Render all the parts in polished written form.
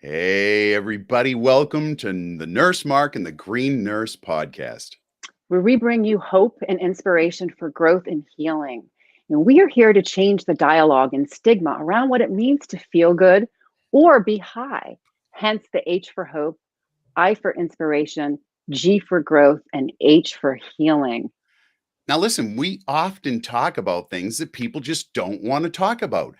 Hey, everybody. Welcome to the Nurse Mark and the Green Nurse podcast, where we bring you hope and inspiration for growth and healing. And we are here to change the dialogue and stigma around what it means to feel good or be high. Hence the H for hope, I for inspiration, G for growth, and H for healing. Now, listen, we often talk about things that people just don't want to talk about,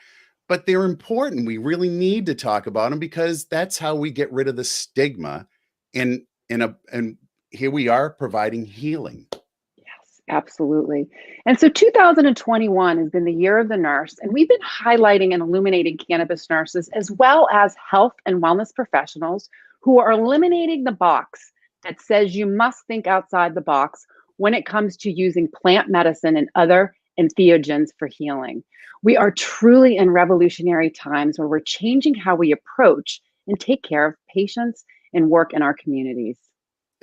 but they're important. We really need to talk about them because that's how we get rid of the stigma. And here we are providing healing. Yes, absolutely. And so 2021 has been the year of the nurse, and we've been highlighting and illuminating cannabis nurses as well as health and wellness professionals who are eliminating the box that says you must think outside the box when it comes to using plant medicine and other entheogens for healing. We are truly in revolutionary times where we're changing how we approach and take care of patients and work in our communities.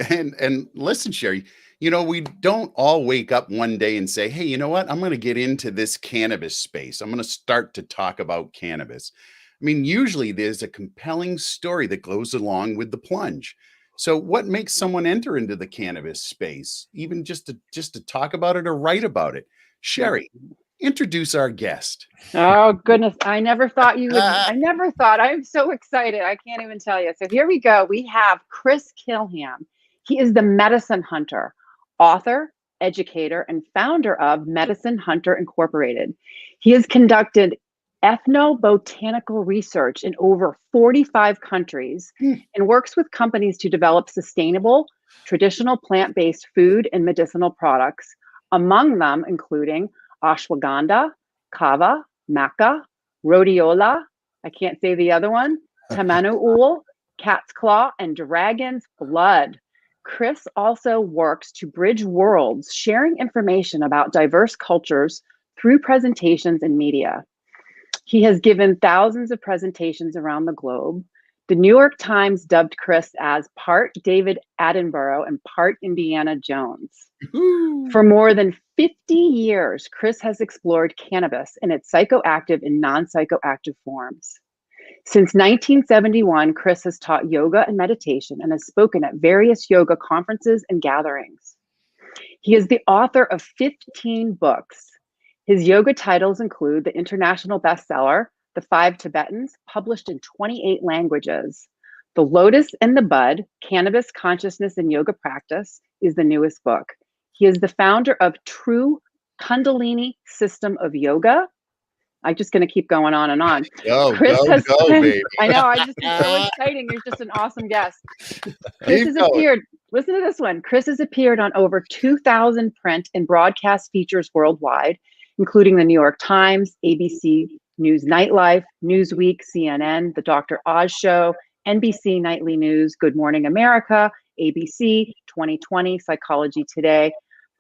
And listen, Sherry, we don't all wake up one day and say, hey, you know what? I'm going to get into this cannabis space. I'm going to start to talk about cannabis. I mean, usually there's a compelling story that goes along with the plunge. So what makes someone enter into the cannabis space, even just to talk about it or write about it? Sherry, introduce our guest. Oh, goodness. I never thought you would. I'm so excited. I can't even tell you. So here we go. We have Chris Kilham. He is the medicine hunter, author, educator, and founder of Medicine Hunter Incorporated. He has conducted ethnobotanical research in over 45 countries and works with companies to develop sustainable, traditional plant-based food and medicinal products, among them including ashwagandha, kava, maca, rhodiola, I can't say the other one, tamanu oil, cat's claw, and dragon's blood. Chris also works to bridge worlds, sharing information about diverse cultures through presentations and media. He has given thousands of presentations around the globe. The New York Times dubbed Chris as part David Attenborough and part Indiana Jones. Ooh. For more than 50 years, Chris has explored cannabis in its psychoactive and non-psychoactive forms. Since 1971, Chris has taught yoga and meditation and has spoken at various yoga conferences and gatherings. He is the author of 15 books. His yoga titles include the international bestseller, The 5 Tibetans, published in 28 languages. The Lotus and the Bud, Cannabis, Consciousness, and Yoga Practice is the newest book. He is the founder of True Kundalini System of Yoga. I'm just going to keep going on and on. Go, baby. I know, it's so exciting. You're just an awesome guest. Chris has appeared, listen to this one. Chris has appeared on over 2,000 print and broadcast features worldwide, including the New York Times, ABC News Nightlife, Newsweek, CNN, The Dr. Oz Show, NBC Nightly News, Good Morning America, ABC, 2020, Psychology Today,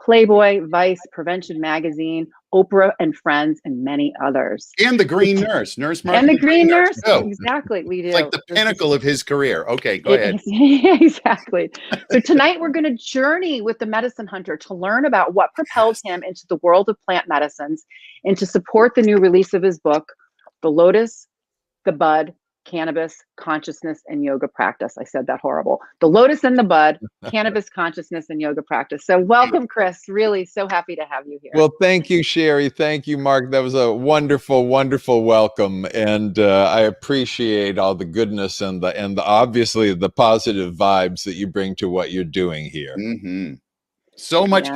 Playboy, Vice, Prevention Magazine, Oprah and Friends, and many others. And the Green Nurse, Nurse Mark. And the Green Nurse, exactly, we do. It's like the pinnacle of his career. Okay, go ahead. Exactly. So tonight we're going to journey with the medicine hunter to learn about what propelled him into the world of plant medicines and to support the new release of his book, The Lotus, the Bud, Cannabis, Consciousness, and Yoga Practice. I said that horrible. The Lotus and the Bud, Cannabis, Consciousness, and Yoga Practice. So welcome, Chris. Really so happy to have you here. Well, thank you, Sherry. Thank you, Mark. That was a wonderful, wonderful welcome. And I appreciate all the goodness and obviously the positive vibes that you bring to what you're doing here. Mm-hmm. So much,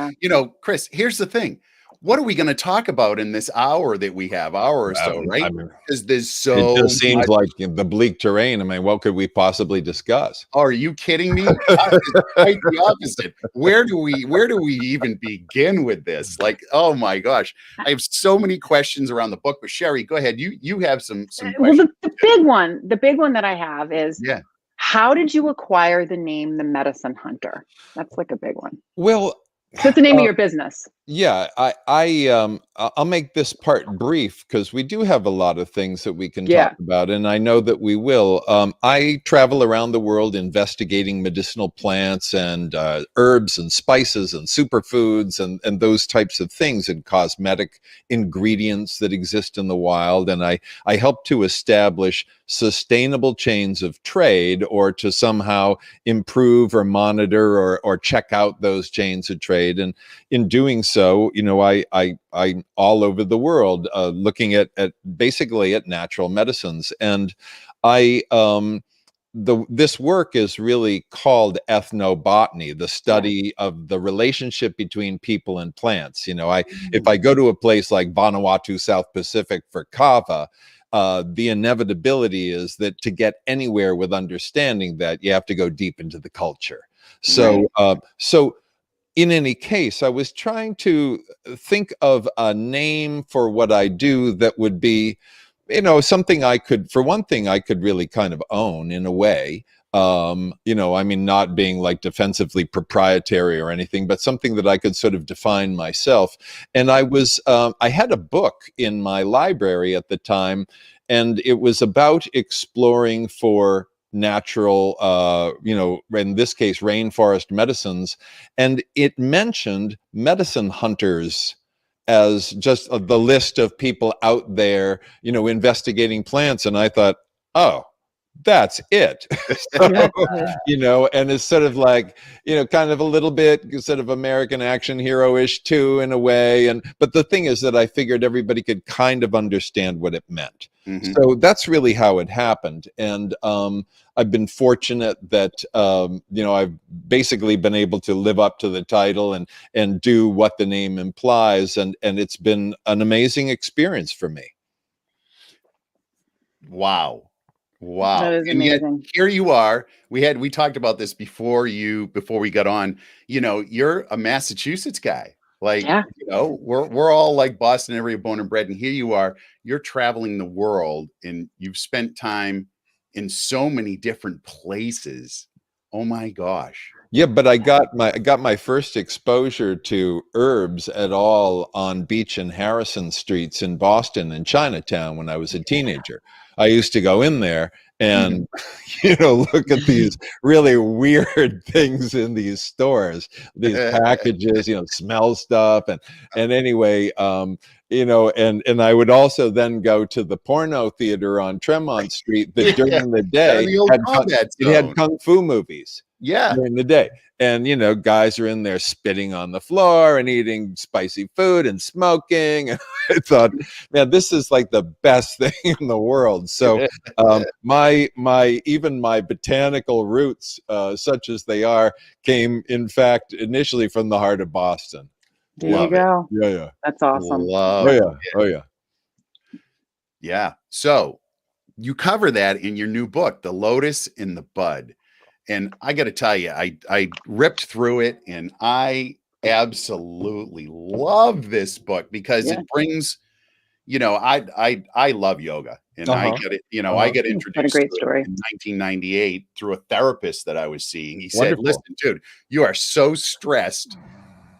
Chris, here's the thing. What are we going to talk about in this hour that we have, hour or so, right? Because there's so it just seems like the bleak terrain. I mean, what could we possibly discuss? Oh, are you kidding me? It's quite the opposite. Where do we even begin with this? Like, oh my gosh, I have so many questions around the book. But Sherry, go ahead. You have some questions. Well, the big one that I have is, how did you acquire the name The Medicine Hunter? That's like a big one. Well, so it's the name of your business. Yeah, I'll make this part brief because we do have a lot of things that we can talk Yeah. about, and I know that we will. I travel around the world investigating medicinal plants and herbs and spices and superfoods and those types of things and cosmetic ingredients that exist in the wild. And I help to establish sustainable chains of trade, or to somehow improve or monitor or check out those chains of trade. And in doing so, I'm all over the world looking at basically at natural medicines. And I this work is really called ethnobotany, the study of the relationship between people and plants. If I go to a place like Vanuatu, South Pacific for kava, the inevitability is that to get anywhere with understanding that, you have to go deep into the culture. So, so in any case, I was trying to think of a name for what I do that would be, something I could, for one thing, I could really kind of own in a way. Not being like defensively proprietary or anything, but something that I could sort of define myself. And I had a book in my library at the time, and it was about exploring for natural, in this case, rainforest medicines. And it mentioned medicine hunters as just the list of people out there, investigating plants. And I thought, oh, that's it. And it's sort of like, kind of a little bit sort of American action hero-ish too, in a way. But the thing is that I figured everybody could kind of understand what it meant. Mm-hmm. So that's really how it happened. And I've been fortunate that, I've basically been able to live up to the title and do what the name implies. And it's been an amazing experience for me. Wow. That is amazing. Yet here you are. We talked about this before we got on. You're a Massachusetts guy. Like, we're all like Boston area born and bred. And here you are, you're traveling the world and you've spent time in so many different places. Oh my gosh. Yeah, but I got my first exposure to herbs at all on Beach and Harrison streets in Boston and Chinatown when I was a teenager. I used to go in there and look at these really weird things in these stores, these packages, smell stuff, and anyway, and I would also then go to the porno theater on Tremont Street that during the day had kung fu movies. Yeah. During the day. And, guys are in there spitting on the floor and eating spicy food and smoking. And I thought, man, this is like the best thing in the world. So my botanical roots, such as they are, came, in fact, initially from the heart of Boston. There you go. Yeah. That's awesome. Oh, yeah. Yeah. So you cover that in your new book, The Lotus in the Bud. And I got to tell you, I ripped through it and I absolutely love this book because it brings, I love yoga and I get it, I got introduced to it in 1998 through a therapist that I was seeing. He said, listen, dude, you are so stressed.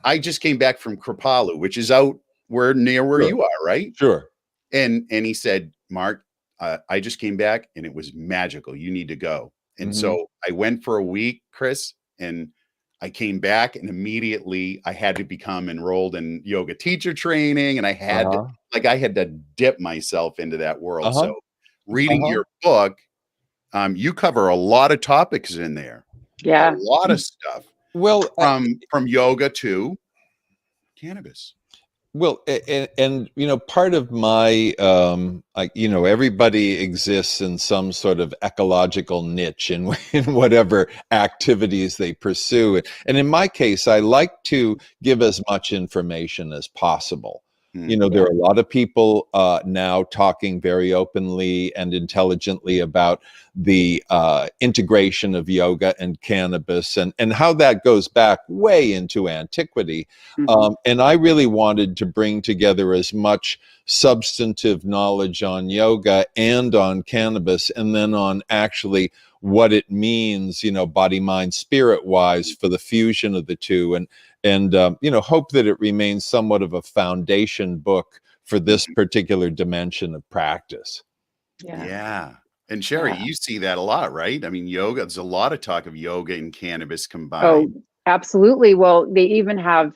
I just came back from Kripalu, which is out near where you are, right? Sure. And he said, Mark, I just came back and it was magical. You need to go. And so I went for a week, Chris, and I came back and immediately I had to become enrolled in yoga teacher training. And I had to dip myself into that world. So reading your book, you cover a lot of topics in there. Yeah. A lot of stuff. Well, from yoga to cannabis. Well, and part of my, everybody exists in some sort of ecological niche in whatever activities they pursue. And in my case, I like to give as much information as possible. There are a lot of people now talking very openly and intelligently about the integration of yoga and cannabis and how that goes back way into antiquity. And I really wanted to bring together as much substantive knowledge on yoga and on cannabis, and then on actually what it means, body, mind, spirit wise for the fusion of the two, and hope that it remains somewhat of a foundation book for this particular dimension of practice. Yeah. And Sherry, you see that a lot, right? I mean, yoga, there's a lot of talk of yoga and cannabis combined. Oh, absolutely. Well, they even have,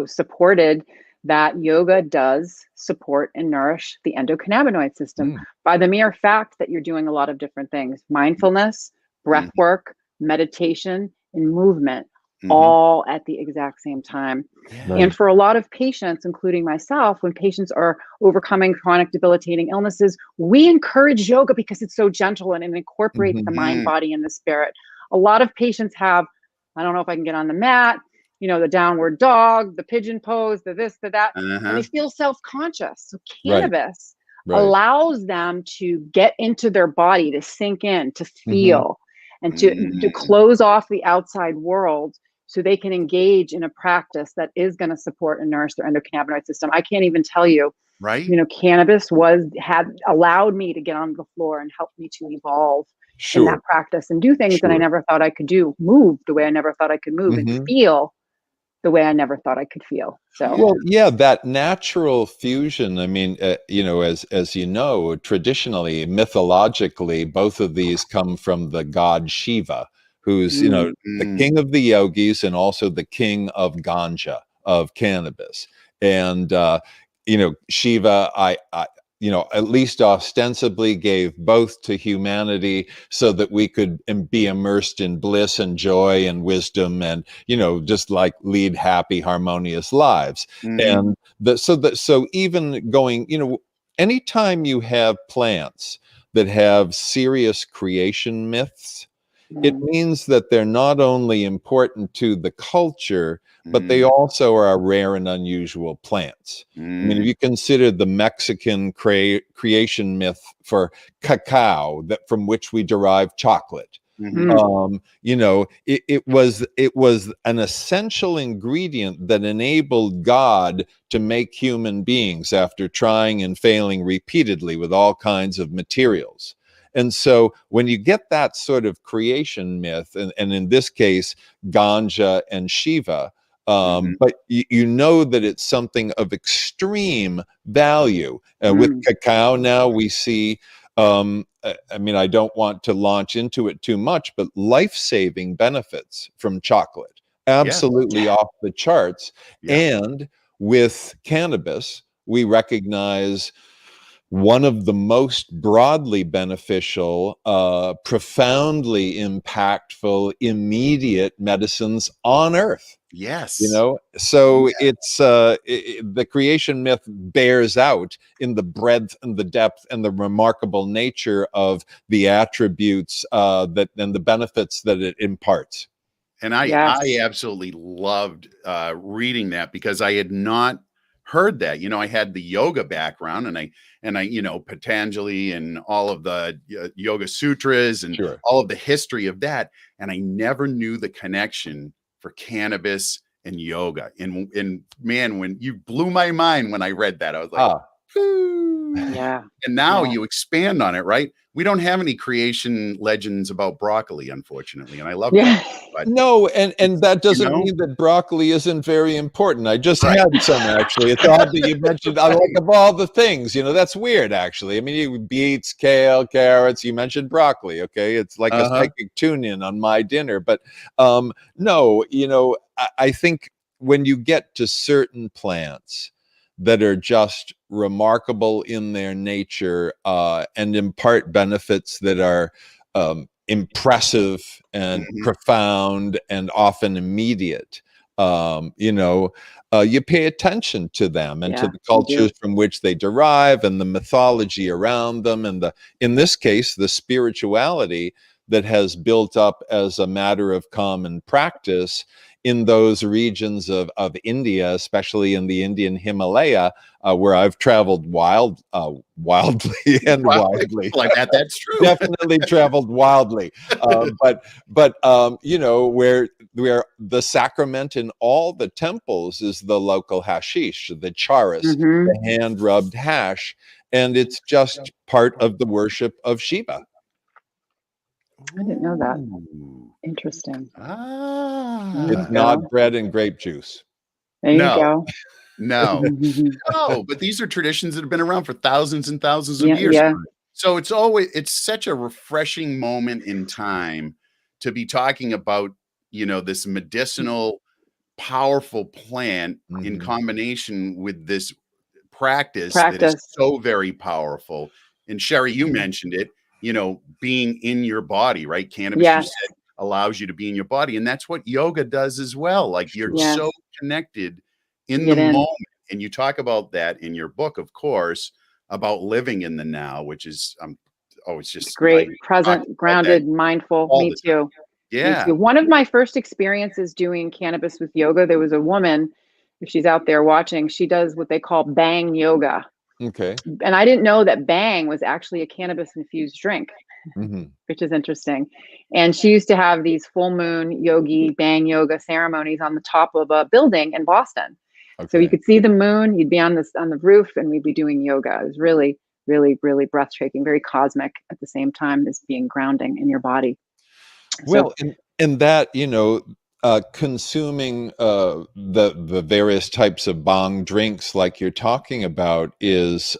supported that yoga does support and nourish the endocannabinoid system by the mere fact that you're doing a lot of different things: mindfulness, breath work, meditation, and movement, all at the exact same time. Right. And for a lot of patients, including myself, when patients are overcoming chronic debilitating illnesses, we encourage yoga because it's so gentle and it incorporates the mind, body, and the spirit. A lot of patients have, I don't know if I can get on the mat, the downward dog, the pigeon pose, the this, the that, and they feel self-conscious. So cannabis allows them to get into their body, to sink in, to feel, and to close off the outside world so they can engage in a practice that is going to support and nourish their endocannabinoid system. I can't even tell you, cannabis had allowed me to get on the floor and help me to evolve in that practice and do things that I never thought I could do, move the way I never thought I could move, and feel the way I never thought I could feel. So, well, yeah, that natural fusion. I mean, as you know, traditionally, mythologically, both of these come from the god Shiva, who's the king of the yogis and also the king of ganja, of cannabis. And Shiva, at least ostensibly gave both to humanity so that we could be immersed in bliss and joy and wisdom and, just like lead happy, harmonious lives. And so even going, anytime you have plants that have serious creation myths, it means that they're not only important to the culture, but they also are rare and unusual plants. I mean, if you consider the Mexican creation myth for cacao, from which we derive chocolate, it was an essential ingredient that enabled God to make human beings after trying and failing repeatedly with all kinds of materials. And so when you get that sort of creation myth, and in this case, ganja and Shiva, but you know that it's something of extreme value. With cacao now, we see, I don't want to launch into it too much, but life-saving benefits from chocolate. Absolutely off the charts. And with cannabis, we recognize one of the most broadly beneficial, profoundly impactful, immediate medicines on earth. Yes. So it's the creation myth bears out in the breadth and the depth and the remarkable nature of the attributes and the benefits that it imparts. And I absolutely loved reading that because I had not heard that. I had the yoga background and I Patanjali and all of the yoga sutras and all of the history of that. And I never knew the connection for cannabis and yoga. And man, when you blew my mind when I read that, I was like, And now you expand on it, right? We don't have any creation legends about broccoli, unfortunately. And I love that. But no, and that doesn't mean that broccoli isn't very important. I just had some, actually. It's odd that you mentioned, I like of all the things, that's weird, actually. I mean, beets, kale, carrots, you mentioned broccoli, okay? It's like a psychic tune-in on my dinner. But no, I think when you get to certain plants that are just remarkable in their nature and impart benefits that are impressive and profound and often immediate, you pay attention to them and to the cultures from which they derive and the mythology around them and in this case, the spirituality that has built up as a matter of common practice in those regions of India, especially in the Indian Himalaya, where I've traveled wildly and widely. Like that, that's true. Definitely traveled wildly, but where the sacrament in all the temples is the local hashish, the charas, the hand rubbed hash, and it's just part of the worship of Shiva. I didn't know that. Ooh. Interesting. It's Ah. not bread and grape juice. There you No. go. No. No, but these are traditions that have been around for thousands and thousands of Yeah, years. yeah. So it's such a refreshing moment in time to be talking about, this medicinal, powerful plant in combination with this practice that is Practice. so very powerful. And Sherry, you Mhm. mentioned it, being in your body, right? Cannabis, you Yes. said, allows you to be in your body. And that's what yoga does as well. Like you're Yes. so connected in the Get in. moment. And you talk about that in your book, of course, about living in the now, which is, it's It's just, I great. talk Present, about that grounded, mindful. all Me the time. too. Me Yeah. too. One of my first experiences doing cannabis with yoga, there was a woman, if she's out there watching, she does what they call bang yoga. Okay. And I didn't know that bang was actually a cannabis infused drink, which is interesting. And she used to have these full moon yogi bang yoga ceremonies on the top of a building in Boston. So you Okay. could see the moon, you'd be on the roof, and we'd be doing yoga. It was really, really, really breathtaking, very cosmic at the same time as being grounding in your body. Well, and that, consuming the various types of bong drinks like you're talking about is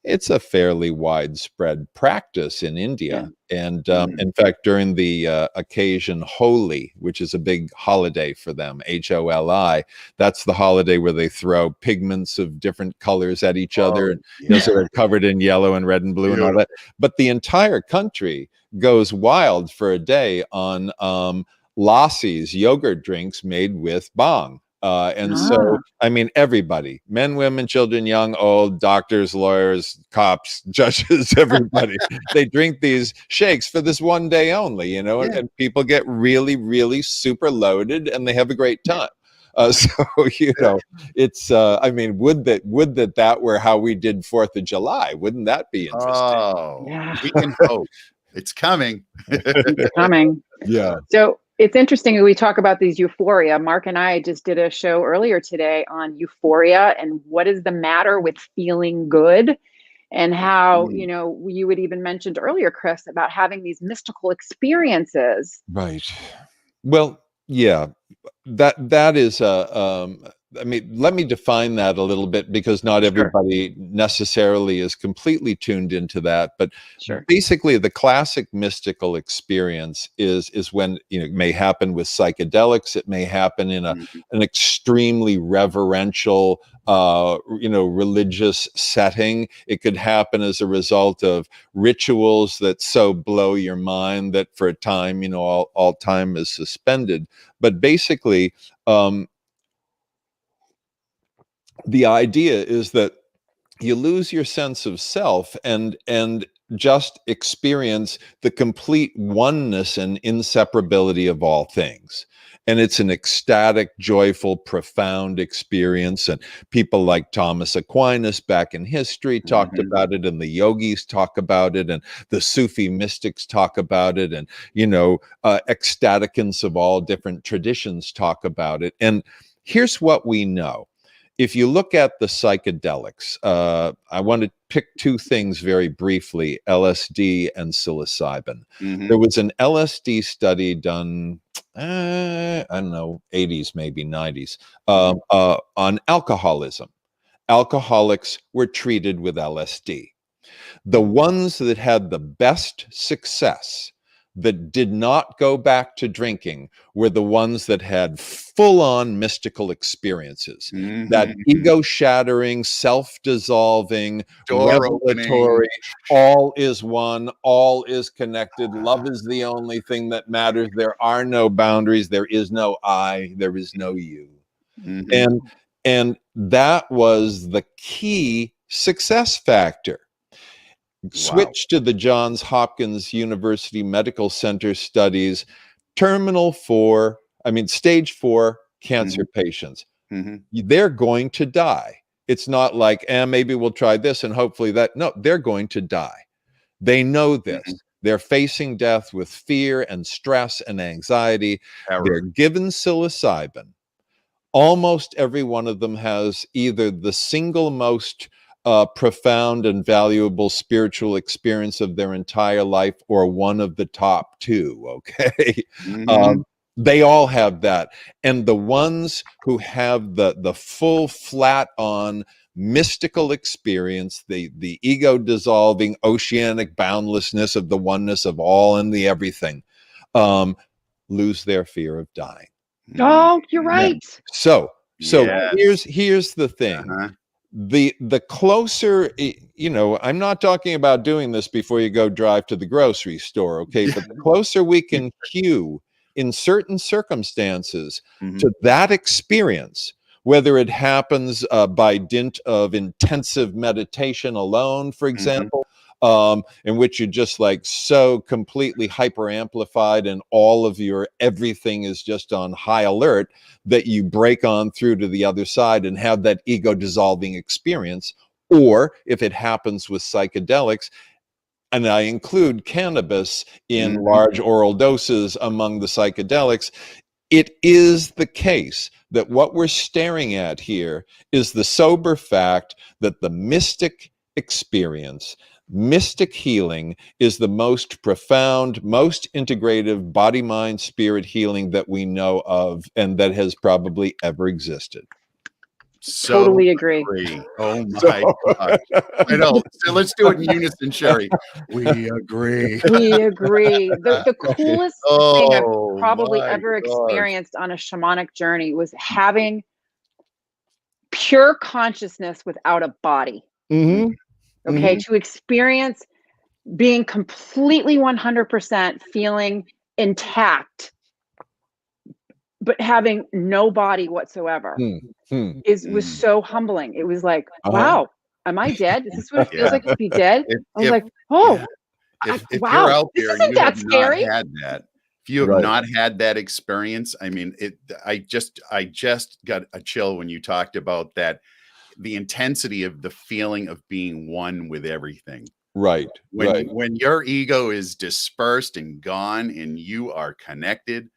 it's a fairly widespread practice in India. And in fact, during the occasion Holi, which is a big holiday for them, Holi, that's the holiday where they throw pigments of different colors at each other. And, so they're covered in yellow and red and blue and all that. But the entire country goes wild for a day on lassis, yogurt drinks made with bong. So, I mean, everybody, men, women, children, young, old, doctors, lawyers, cops, judges, everybody, they drink these shakes for this one day only, and people get really, really super loaded and they have a great time. So, it's, I mean, would that were how we did 4th of July? Wouldn't that be interesting? Oh, Yeah. we can hope. It's coming. It's coming. Yeah. So it's interesting we talk about these euphoria. Mark and I just did a show earlier today on euphoria and what is the matter with feeling good, and how, you would even mentioned earlier, Chris, about having these mystical experiences. Right. Well, yeah, that is I mean, let me define that a little bit, because not everybody necessarily is completely tuned into that. But basically, the classic mystical experience is when, it may happen with psychedelics. It may happen in an extremely reverential, religious setting. It could happen as a result of rituals that so blow your mind that for a time, all time is suspended. But basically, the idea is that you lose your sense of self and just experience the complete oneness and inseparability of all things. And it's an ecstatic, joyful, profound experience. And people like Thomas Aquinas back in history talked about it, and the yogis talk about it, and the Sufi mystics talk about it, and, ecstaticants of all different traditions talk about it. And here's what we know. If you look at the psychedelics, I want to pick two things very briefly: LSD and psilocybin. There was an LSD study done, I don't know, 80s, maybe 90s, on alcoholism. Alcoholics were treated with LSD. The ones that had the best success, that did not go back to drinking, were the ones that had full-on mystical experiences. That ego-shattering, self-dissolving, revelatory, all is one, all is connected, love is the only thing that matters, there are no boundaries, there is no I, there is no you. And that was the key success factor. Switch to the Johns Hopkins University Medical Center studies, stage 4 cancer patients. They're going to die. It's not like, maybe we'll try this and hopefully that. No, they're going to die. They know this. They're facing death with fear and stress and anxiety. They're given psilocybin. Almost every one of them has either the single most profound and valuable spiritual experience of their entire life, or one of the top two, okay? Mhm. They all have that. And the ones who have the full flat-on mystical experience, the ego dissolving oceanic boundlessness of the oneness of all and the everything, lose their fear of dying. Oh, you're Mhm. right. So Yes. here's the thing. Uh-huh. The closer, you know, I'm not talking about doing this before you go drive to the grocery store, okay? But the closer we can cue in certain circumstances Mhm. to that experience, whether it happens by dint of intensive meditation alone, for Mhm. example, in which you're just like so completely hyper amplified and all of your everything is just on high alert, that you break on through to the other side and have that ego dissolving experience. Or if it happens with psychedelics, and I include cannabis in Mhm. large oral doses among the psychedelics, it is the case that what we're staring at here is the sober fact that the mystic experience, mystic healing, is the most profound, most integrative body, mind, spirit healing that we know of and that has probably ever existed. So Totally agree. agree. Oh So, my gosh. I know. So let's do it in unison, Sherry. We agree. We agree. The coolest thing I've Oh probably my ever gosh. experienced on a shamanic journey was having pure consciousness without a body. mhm, Okay. mhm, Mhm. To experience being completely 100% feeling intact, but having no body whatsoever hmm, hmm, was Mm. so humbling. It was like, uh-huh, wow, am I dead? Is this what it feels Yeah. like to be dead? I was If like, yeah, oh, if you're wow, out this there and isn't you have that not scary. had that, if you have right. not had that experience, I mean, I just got a chill when you talked about that, the intensity of the feeling of being one with everything. Right, right. When your ego is dispersed and gone and you are connected,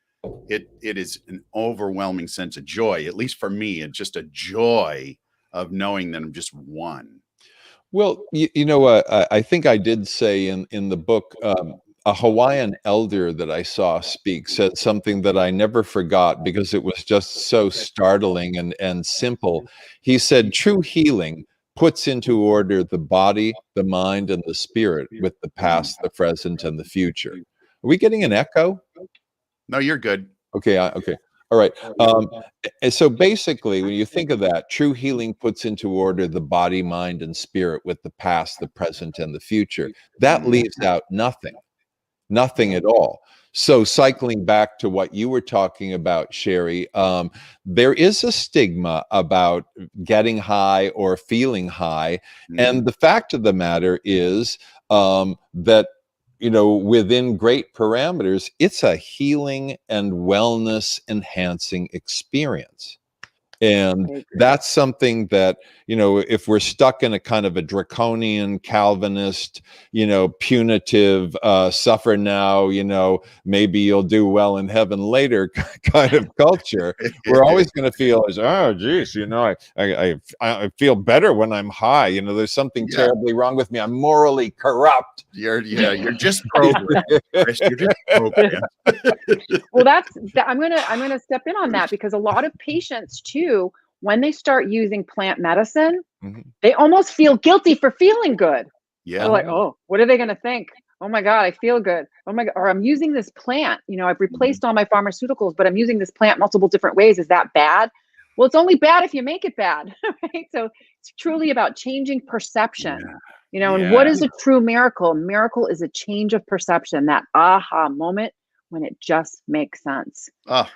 it is an overwhelming sense of joy. At least for me, it's just a joy of knowing that I'm just one. Well, you know, I think I did say in the book, a Hawaiian elder that I saw speak said something that I never forgot because it was just so startling and simple. He said, "True healing puts into order the body, the mind, and the spirit with the Mhm. past, the present, and the future." Are we getting an echo? No, you're good. Okay, okay. All right. And so basically, when you think of that, true healing puts into order the body, mind, and spirit with the past, the present, and the future. That Mhm. leaves out nothing, nothing at all. So cycling back to what you were talking about, Sherry, there is a stigma about getting high or feeling high. Mhm. And the fact of the matter is that, you know, within great parameters, it's a healing and wellness enhancing experience. I And agree. that's something that, you know, if we're stuck in a kind of a draconian Calvinist, you know, punitive, suffer now, you know, maybe you'll do well in heaven later kind of culture, we're always going to feel as, oh, geez, you know, I feel better when I'm high. You know, there's something Yeah, terribly wrong with me. I'm morally corrupt. you're just programmed, Chris. You're just programmed. Well, I'm gonna step in on that because a lot of patients too, when they start using plant medicine, Mhm. they almost feel guilty for feeling good. They're Yeah. like, oh, what are they gonna think? Oh my God, I feel good. Oh my God, or I'm using this plant. I've Mhm. replaced all my pharmaceuticals, but I'm using this plant multiple different ways. Is that bad? Well, it's only bad if you make it bad, right? So it's truly about changing perception. Yeah. And Yeah. what is a true miracle? A miracle is a change of perception, that aha moment when it just makes sense. Oh,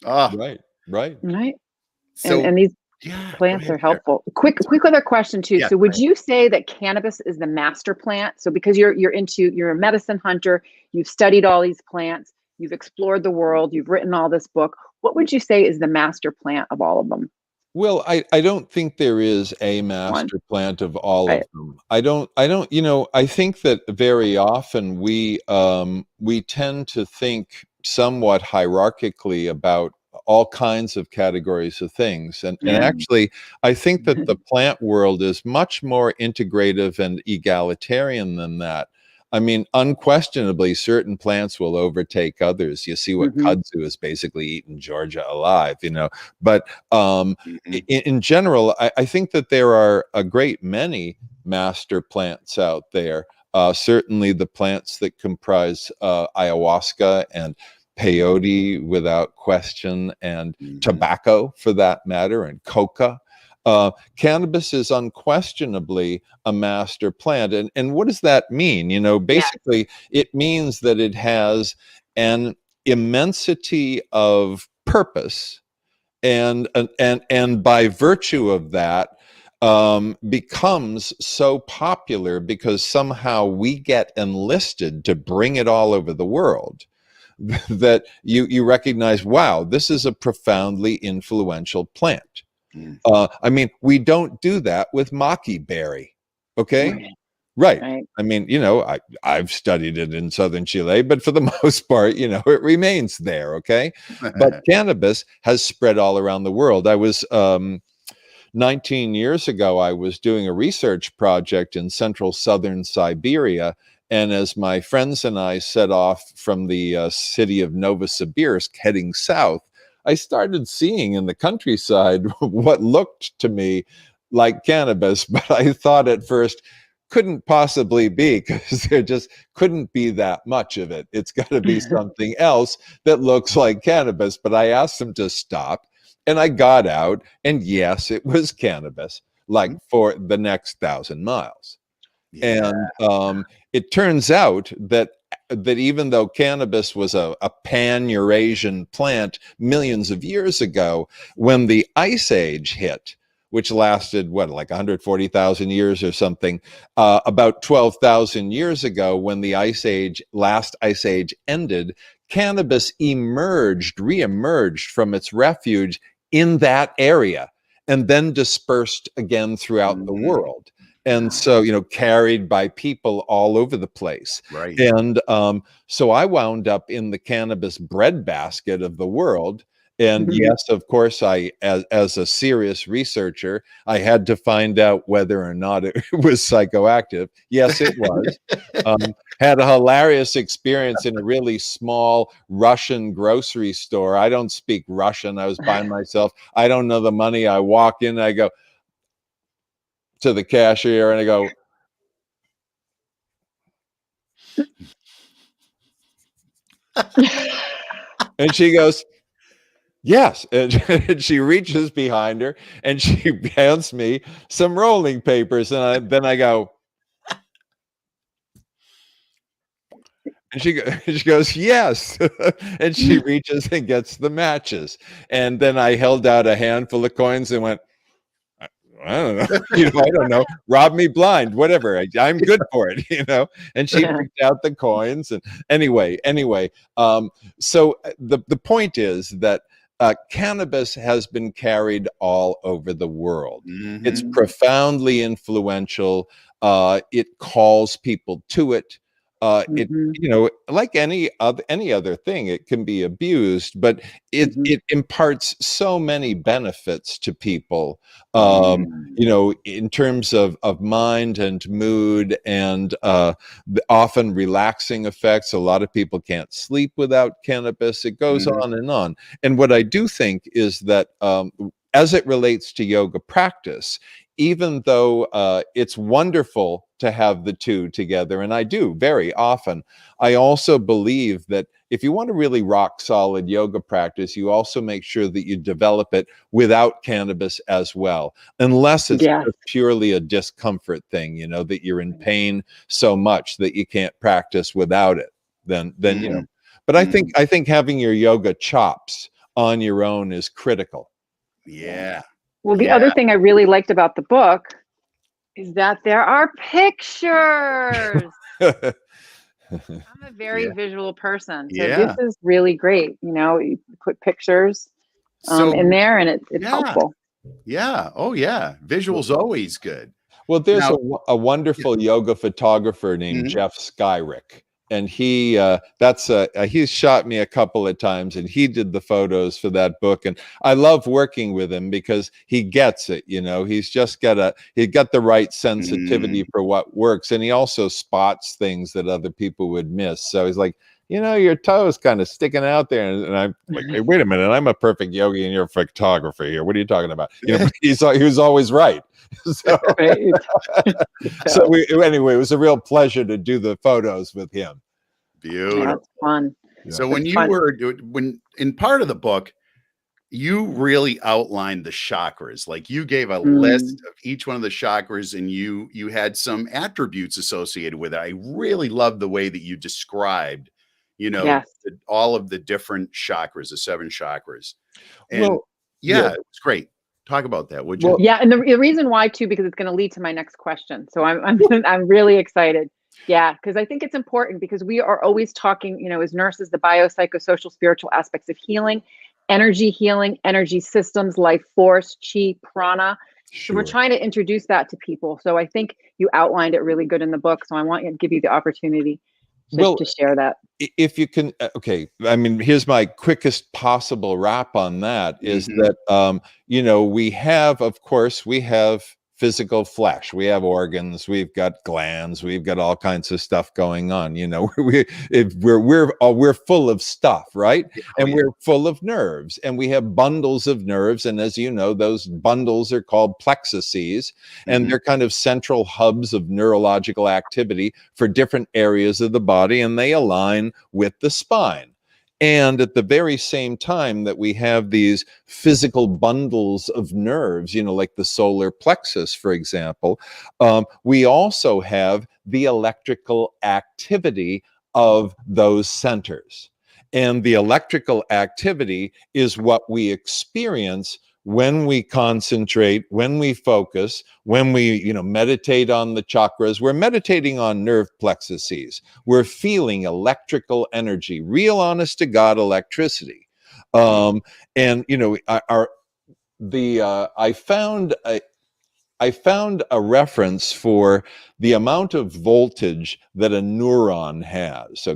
oh. Right, right. Right. And So and these yeah, go plants ahead, are Sarah. helpful. Quick other question too. Yeah, So go would ahead. you say that cannabis is the master plant? So because you're a medicine hunter, you've studied all these plants, you've explored the world, you've written all this book. What would you say is the master plant of all of them? Well, I don't think there is a One, master plant of all right? of them. I don't, you know, I think that very often we tend to think somewhat hierarchically about all kinds of categories of things. And Yeah. actually, I think that the plant world is much more integrative and egalitarian than that. I mean, unquestionably, certain plants will overtake others. You see what kudzu is basically eating Georgia alive, you know. But in general, I think that there are a great many master plants out there. Certainly the plants that comprise ayahuasca and peyote without question, and tobacco for that matter, and coca. Cannabis is unquestionably a master plant. And what does that mean? You know, basically it means that it has an immensity of purpose, and by virtue of that, becomes so popular because somehow we get enlisted to bring it all over the world, that you recognize, wow, this is a profoundly influential plant. I mean, we don't do that with maqui berry, okay? Right. I mean, you know, I've studied it in southern Chile, but for the most part, you know, it remains there, okay? But cannabis has spread all around the world. I was 19 years ago, I was doing a research project in central southern Siberia. And as my friends and I set off from the city of Novosibirsk heading south, I started seeing in the countryside what looked to me like cannabis, but I thought at first couldn't possibly be, because there just couldn't be that much of it. It's got to be something else that looks like cannabis. But I asked them to stop, and I got out, and yes, it was cannabis, like for the next 1,000 miles. And it turns out that even though cannabis was a pan-Eurasian plant millions of years ago, when the Ice Age hit, which lasted, what, like 140,000 years or something, about 12,000 years ago, when the last Ice Age ended, cannabis re-emerged from its refuge in that area, and then dispersed again throughout the world. And so, you know, carried by people all over the place. Right. And so I wound up in the cannabis breadbasket of the world. And yes, of course, as a serious researcher, I had to find out whether or not it was psychoactive. Yes, it was. Had a hilarious experience in a really small Russian grocery store. I don't speak Russian. I was by myself. I don't know the money. I walk in, I go to the cashier, and I go, and she goes, yes. And she reaches behind her and she hands me some rolling papers. And then I go, and she goes, yes. And she reaches and gets the matches. And then I held out a handful of coins and went, I don't know, I don't know, rob me blind, whatever. I'm good for it, And she picked out the coins. And anyway, so the point is that cannabis has been carried all over the world. It's profoundly influential. It calls people to it. It, like any other thing, it can be abused, but it imparts so many benefits to people, in terms of mind and mood, and the often relaxing effects. A lot of people can't sleep without cannabis. It goes on and on. And what I do think is that as it relates to yoga practice, even though it's wonderful to have the two together, and I do very often, I also believe that if you want to really rock solid yoga practice, you also make sure that you develop it without cannabis as well, unless it's just purely a discomfort thing, that you're in pain so much that you can't practice without it. Then But I think having your yoga chops on your own is critical. Yeah. Well, the other thing I really liked about the book is that there are pictures. I'm a very visual person, so this is really great. You put pictures in there, and it's helpful. Yeah. Oh, yeah. Visual's always good. Well, there's a wonderful yoga photographer named Jeff Skyrick. and he he's shot me a couple of times, and he did the photos for that book. And I love working with him because he gets it. He's just got the right sensitivity for what works, and he also spots things that other people would miss. So he's like, your toe's kind of sticking out there. And I'm like, hey, wait a minute, I'm a perfect yogi and you're a photographer here. What are you talking about? He was always right. So, anyway, it was a real pleasure to do the photos with him. Beautiful. That's fun. So when in part of the book, you really outlined the chakras. Like you gave a list of each one of the chakras, and you had some attributes associated with it. I really loved the way that you described, all of the different chakras, the 7 chakras. And it was great. Talk about that, would you? Well, yeah, and the reason why too, because it's going to lead to my next question. So I'm really excited. Yeah, because I think it's important, because we are always talking, as nurses, the biopsychosocial spiritual aspects of healing, energy systems, life force, chi, prana. So we're trying to introduce that to people. So I think you outlined it really good in the book. So I want to give you the opportunity to share that. If you can, okay. I mean, here's my quickest possible wrap on that is that, we have physical flesh, we have organs, we've got glands, we've got all kinds of stuff going on. We're full of stuff, right? And we're full of nerves, and we have bundles of nerves. And as you know, those bundles are called plexuses, and they're kind of central hubs of neurological activity for different areas of the body, and they align with the spine. And at the very same time that we have these physical bundles of nerves, like the solar plexus, for example, we also have the electrical activity of those centers. And the electrical activity is what we experience when we concentrate, when we focus, when we, meditate on the chakras. We're meditating on nerve plexuses. We're feeling electrical energy, real honest to God electricity. I found a reference for the amount of voltage that a neuron has.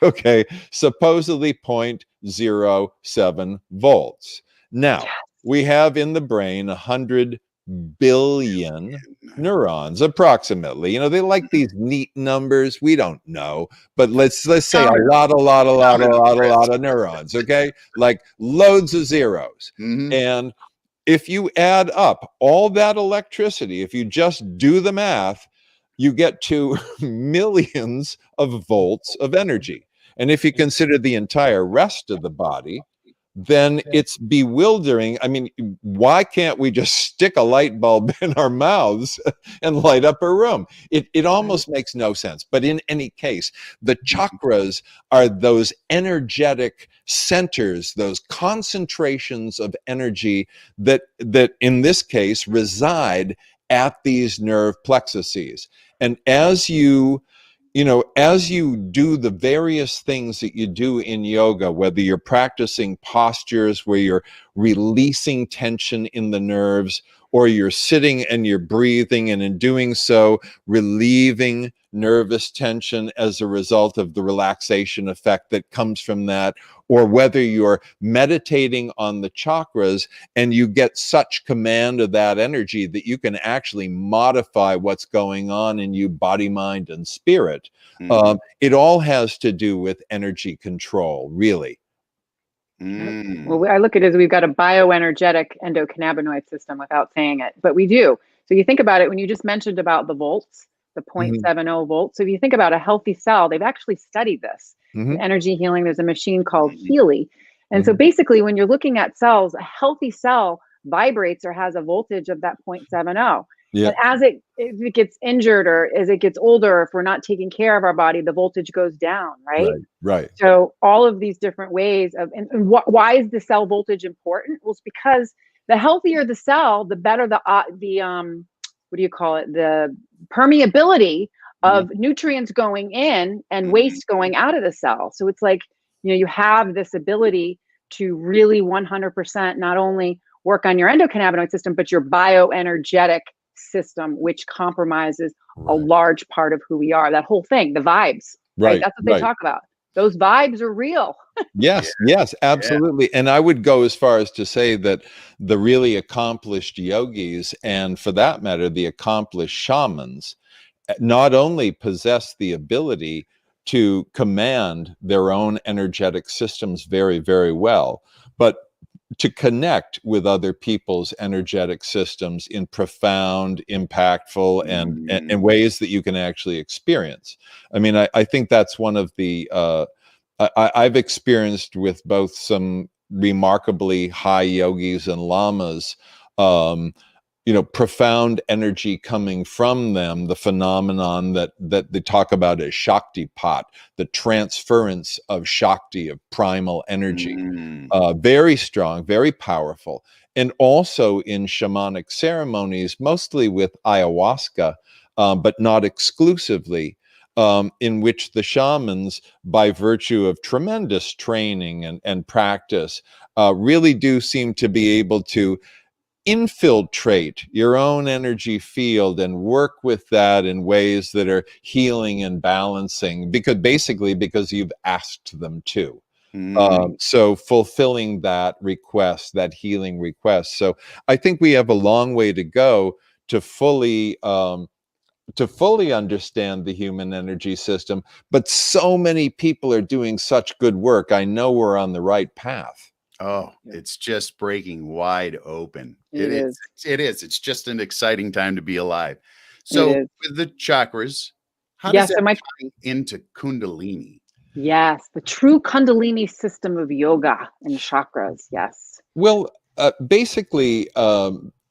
Okay, supposedly 0.07 volts. Now, we have in the brain 100 billion neurons, approximately. They like these neat numbers. We don't know, but let's say a lot of neurons. Okay, like loads of zeros. And if you add up all that electricity, if you just do the math, you get to millions of volts of energy. And if you consider the entire rest of the body, then it's bewildering. I mean, why can't we just stick a light bulb in our mouths and light up a room? It almost makes no sense. But in any case, the chakras are those energetic centers, those concentrations of energy that in this case reside at these nerve plexuses. And as you do the various things that you do in yoga, whether you're practicing postures where you're releasing tension in the nerves, or you're sitting and you're breathing, and in doing so, relieving nervous tension as a result of the relaxation effect that comes from that, or whether you're meditating on the chakras and you get such command of that energy that you can actually modify what's going on in you, body, mind, and spirit. It all has to do with energy control, really. Well, I look at it as we've got a bioenergetic endocannabinoid system without saying it, but we do. So you think about it, when you just mentioned about the volts, the 0.70 volts. So if you think about a healthy cell, they've actually studied this. In energy healing, there's a machine called Healy. And so basically, when you're looking at cells, a healthy cell vibrates or has a voltage of that 0.70. And as if it gets injured, or as it gets older, if we're not taking care of our body, the voltage goes down, right? Right. So all of these different ways of, and why is the cell voltage important? Well, it's because the healthier the cell, the better the what do you call it? The permeability of nutrients going in and waste going out of the cell. So it's like, you have this ability to really 100% not only work on your endocannabinoid system, but your bioenergetic system, which compromises a large part of who we are. That whole thing, the vibes. right? Right, That's what they right. talk about. Those vibes are real. Yes, yes, Yeah. absolutely. And I would go as far as to say that the really accomplished yogis, and for that matter, the accomplished shamans, not only possess the ability to command their own energetic systems very, very well, but to connect with other people's energetic systems in profound, impactful, and Mm. ways that you can actually experience. I mean, I think that's one of the I've experienced with both some remarkably high yogis and lamas, um, profound energy coming from them, the phenomenon that they talk about as Shakti pot, the transference of Shakti, of primal energy. Mm. Very strong, very powerful. And also in shamanic ceremonies, mostly with ayahuasca, but not exclusively, in which the shamans, by virtue of tremendous training and practice, really do seem to be able to infiltrate your own energy field and work with that in ways that are healing and balancing, because you've asked them to. Mm. So fulfilling that request, that healing request. So I think we have a long way to go to fully understand the human energy system, but so many people are doing such good work. I know we're on the right path. Oh, it's just breaking wide open. It It is. is. It is. It's just an exciting time to be alive. It So, is. with the chakras, how does Yes. that So my tie into Kundalini? yes, the true Kundalini system of yoga and chakras. Yes. Well, basically,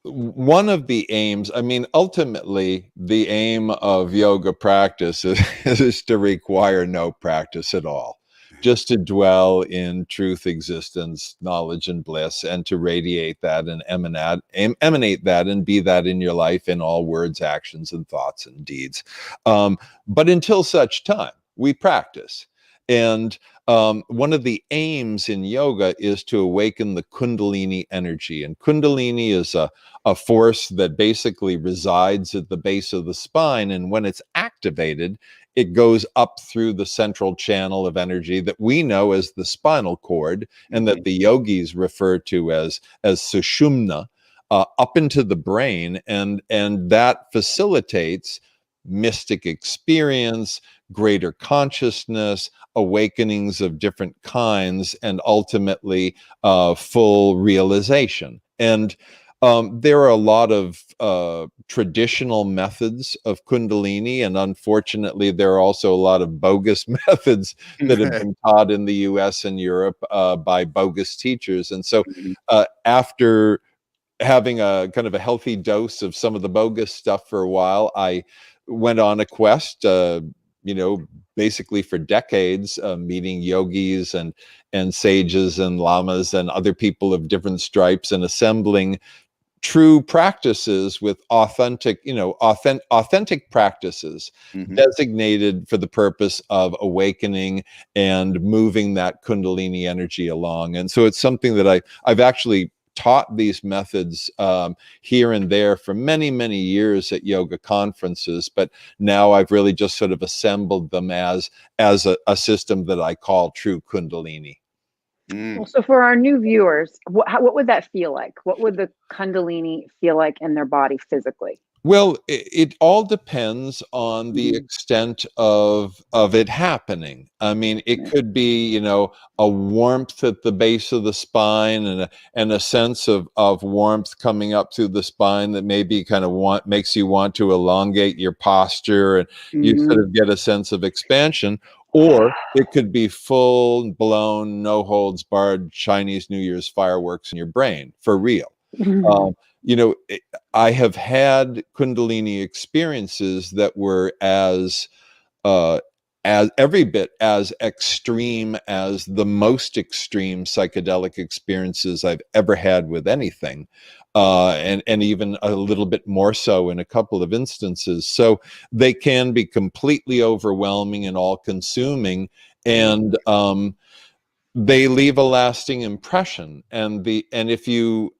one of the aims, I mean, ultimately, the aim of yoga practice is to require no practice at all, just to dwell in truth, existence, knowledge, and bliss, and to radiate that and emanate that and be that in your life in all words, actions, and thoughts and deeds. But until such time, we practice. And one of the aims in yoga is to awaken the Kundalini energy. And Kundalini is a force that basically resides at the base of the spine. And when it's activated, it goes up through the central channel of energy that we know as the spinal cord, and that Mhm. the yogis refer to as sushumna, up into the brain. And that facilitates mystic experience, greater consciousness, awakenings of different kinds, and ultimately full realization. And there are a lot of traditional methods of Kundalini, and unfortunately, there are also a lot of bogus methods that have been taught in the US and Europe by bogus teachers. And so, Mhm. after having a kind of a healthy dose of some of the bogus stuff for a while, I went on a quest, you know, basically for decades, meeting yogis and sages and lamas and other people of different stripes, and assembling true practices with authentic, authentic practices Mhm. designated for the purpose of awakening and moving that Kundalini energy along. And so it's something that I've actually taught these methods here and there for many, many years at yoga conferences, but now I've really just sort of assembled them as a system that I call true Kundalini. Well, Mm. so for our new viewers, what would that feel like? What would the Kundalini feel like in their body physically? Well, it all depends on the Mhm. extent of it happening. I mean, it Yeah. could be, a warmth at the base of the spine, and a sense of warmth coming up through the spine that maybe kind of makes you want to elongate your posture, and you Mhm. sort of get a sense of expansion. Or it could be full blown, no holds barred Chinese New Year's fireworks in your brain for real. Um, you know, I have had Kundalini experiences that were uh, as every bit as extreme as the most extreme psychedelic experiences I've ever had with anything, and even a little bit more so in a couple of instances. So they can be completely overwhelming and all-consuming, and they leave a lasting impression. And if you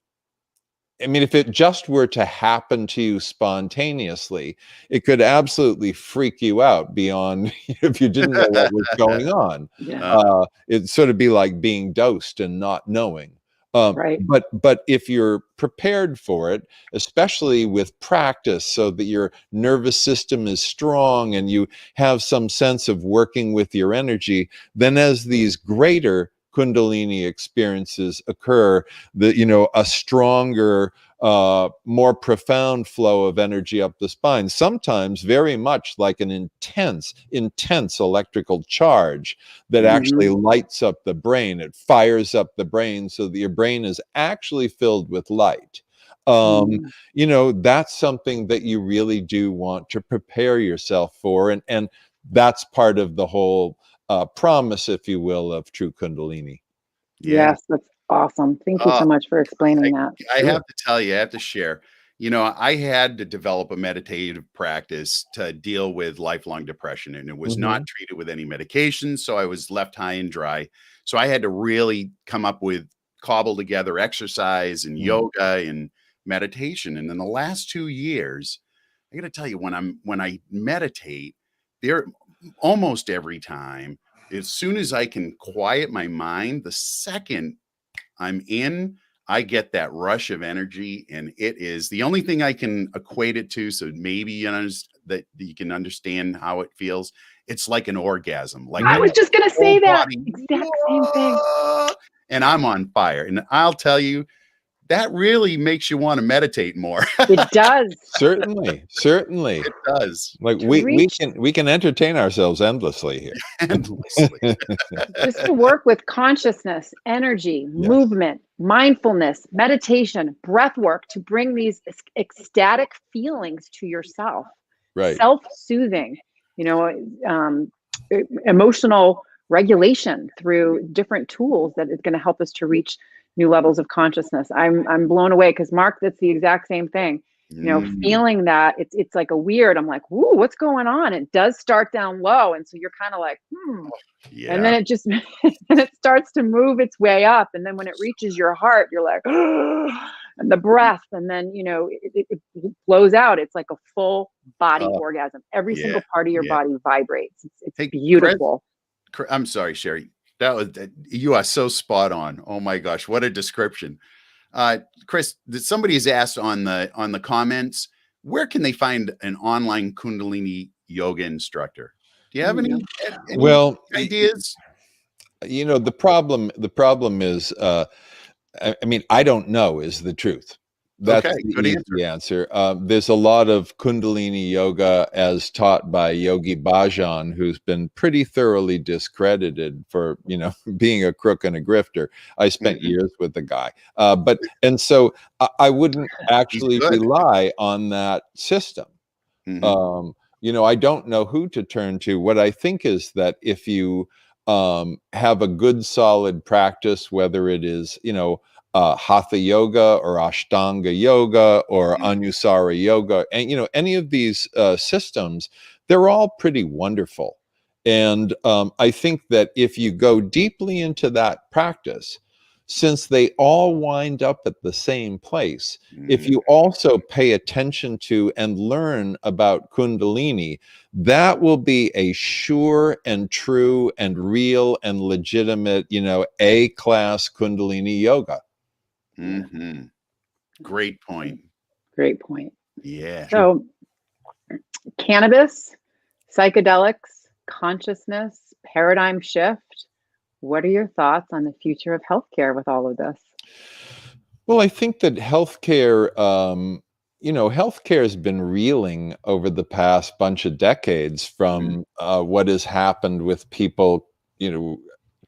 I mean, if it just were to happen to you spontaneously, it could absolutely freak you out beyond if you didn't know what was going on. Yeah. It'd sort of be like being dosed and not knowing. Right. But if you're prepared for it, especially with practice, so that your nervous system is strong and you have some sense of working with your energy, then as these greater Kundalini experiences occur, a stronger, more profound flow of energy up the spine, sometimes very much like an intense electrical charge that actually lights up the brain. It fires up the brain so that your brain is actually filled with light. That's something that you really do want to prepare yourself for, and that's part of the whole promise, if you will, of true Kundalini. Yeah. Yes, that's awesome. Thank you so much for explaining that. I have to tell you, I have to share. I had to develop a meditative practice to deal with lifelong depression, and it was not treated with any medication. So I was left high and dry. So I had to really cobble together exercise and yoga and meditation. And in the last 2 years, I got to tell you, when I meditate, there almost every time, as soon as I can quiet my mind, the second I'm in, I get that rush of energy, and it is the only thing I can equate it to. So maybe that you can understand how it feels. It's like an orgasm. Like I was just going to say that body, exact same thing. and I'm on fire. And I'll tell you, that really makes you want to meditate more. It does. Certainly. It does. Like we can entertain ourselves endlessly here. Endlessly. Just to work with consciousness, energy, movement, mindfulness, meditation, breath work to bring these ecstatic feelings to yourself. Right. Self-soothing, emotional regulation through different tools that is going to help us to reach new levels of consciousness. I'm blown away because Mark, that's the exact same thing. Feeling that it's like a weird, I'm like, ooh, what's going on? It does start down low. And so you're kind of like, Yeah. And then it just, and it starts to move its way up. And then when it reaches your heart, you're like, and the breath, and then, it flows out. It's like a full body orgasm. Every single part of your body vibrates. It's beautiful. I'm sorry, Sherry. You are so spot on. Oh my gosh, what a description. Chris, somebody has asked on the comments, where can they find an online Kundalini yoga instructor? Do you have any ideas? The problem is, I don't know is the truth. That's the easy answer. There's a lot of Kundalini yoga as taught by Yogi Bhajan, who's been pretty thoroughly discredited for, being a crook and a grifter. I spent years with the guy. So I wouldn't actually rely on that system. I don't know who to turn to. What I think is that if you have a good solid practice, whether it is, hatha yoga or ashtanga yoga or anusara yoga, and any of these systems, they're all pretty wonderful. And I think that if you go deeply into that practice, since they all wind up at the same place, if you also pay attention to and learn about Kundalini, that will be a sure and true and real and legitimate, A-class Kundalini yoga. Great point. Great point. Yeah. So cannabis, psychedelics, consciousness, paradigm shift. What are your thoughts on the future of healthcare with all of this? Well, I think that healthcare, healthcare has been reeling over the past bunch of decades from what has happened with people,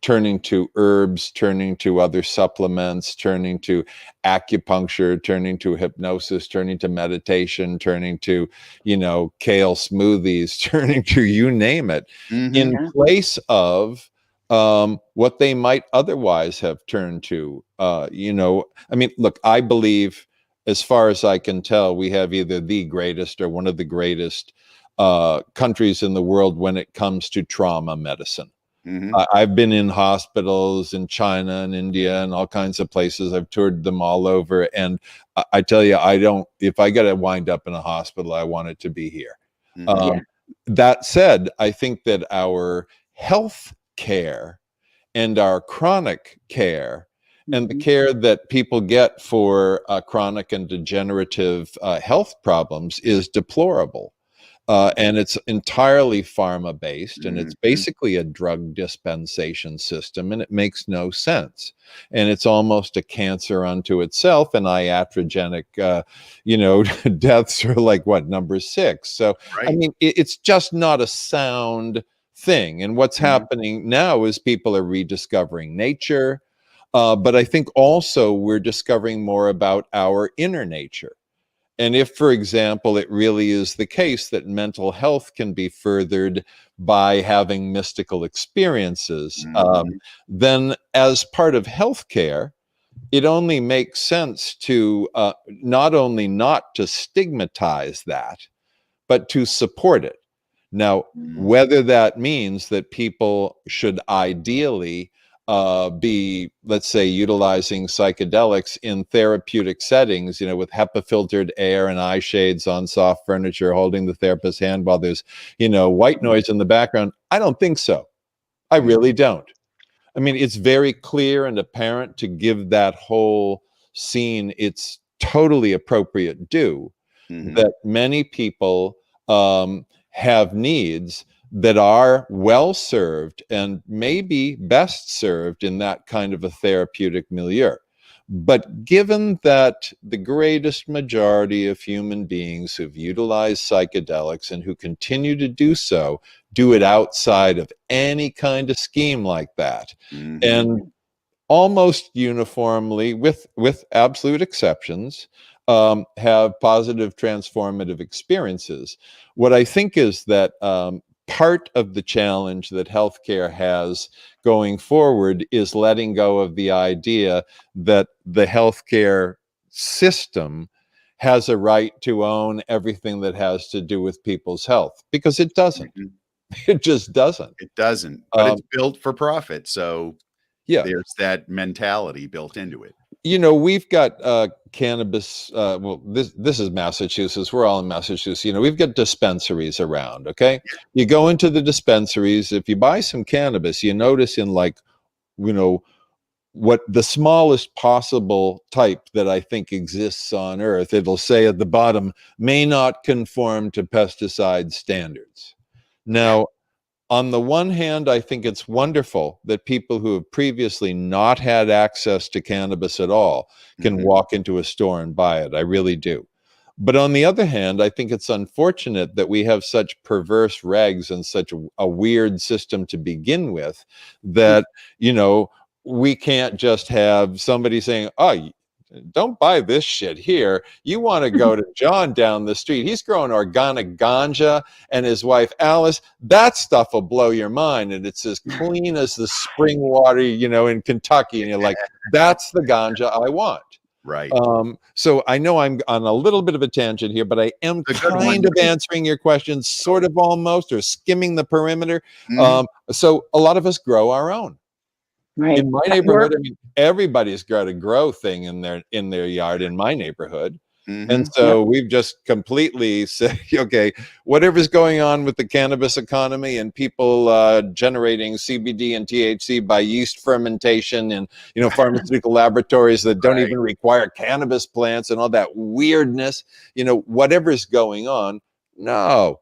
turning to herbs, turning to other supplements, turning to acupuncture, turning to hypnosis, turning to meditation, turning to, kale smoothies, turning to you name it, in place of what they might otherwise have turned to. Look, I believe, as far as I can tell, we have either the greatest or one of the greatest countries in the world when it comes to trauma medicine. Hmm. I've been in hospitals in China and India and all kinds of places. I've toured them all over. And I tell you, if I got to wind up in a hospital, I want it to be here. Hmm. Yeah. That said, I think that our health care and our chronic care and the Mhm. care that people get for chronic and degenerative health problems is deplorable. And it's entirely pharma based, and it's Hmm. basically a drug dispensation system, and it makes no sense. And it's almost a cancer unto itself. And iatrogenic, deaths are like what, number 6. So, I Right. mean, it's just not a sound thing. And what's Mhm. happening now is people are rediscovering nature. But I think also we're discovering more about our inner nature. And if, for example, it really is the case that mental health can be furthered by having mystical experiences, Mhm. then as part of healthcare, it only makes sense to not only not to stigmatize that, but to support it. Now, Mhm. whether that means that people should ideally be, let's say, utilizing psychedelics in therapeutic settings, with HEPA filtered air and eye shades on soft furniture, holding the therapist's hand while there's, white noise in the background, I don't think so. I Mhm. really don't. I mean, it's very clear and apparent to give that whole scene its totally appropriate due Mhm. that many people have needs that are well served and maybe best served in that kind of a therapeutic milieu. But given that the greatest majority of human beings who've utilized psychedelics and who continue to do so do it outside of any kind of scheme like that, Mhm. and almost uniformly, with absolute exceptions, have positive transformative experiences. What I think is that part of the challenge that healthcare has going forward is letting go of the idea that the healthcare system has a right to own everything that has to do with people's health, because it doesn't. Mhm. It just doesn't. It doesn't, but Um, it's built for profit, so yeah. there's that mentality built into it. We've got cannabis. Well, this is Massachusetts. We're all in Massachusetts. We've got dispensaries around. Okay, you go into the dispensaries. If you buy some cannabis, you notice in, like, you know what, the smallest possible type that I think exists on Earth, it'll say at the bottom, may not conform to pesticide standards. Now, on the one hand, I think it's wonderful that people who have previously not had access to cannabis at all can Mhm. walk into a store and buy it. I really do. But on the other hand, I think it's unfortunate that we have such perverse regs and such a weird system to begin with that, we can't just have somebody saying, oh, don't buy this shit here. You want to go to John down the street. He's growing organic ganja, and his wife Alice. That stuff will blow your mind, and it's as clean as the spring water, in Kentucky. And you're like, that's the ganja I want. Right. So I know I'm on a little bit of a tangent here, but I am It's a good one. kind of answering your question, sort of, almost, or skimming the perimeter. Mhm. So a lot of us grow our own. Right. In my We're neighborhood, I mean, everybody's got a grow thing in their yard in my neighborhood. And Mhm. Yep. so we've just completely said, okay, whatever's going on with the cannabis economy and people generating CBD and THC by yeast fermentation and, pharmaceutical laboratories that don't Right. even require cannabis plants and all that weirdness, whatever's going on, no,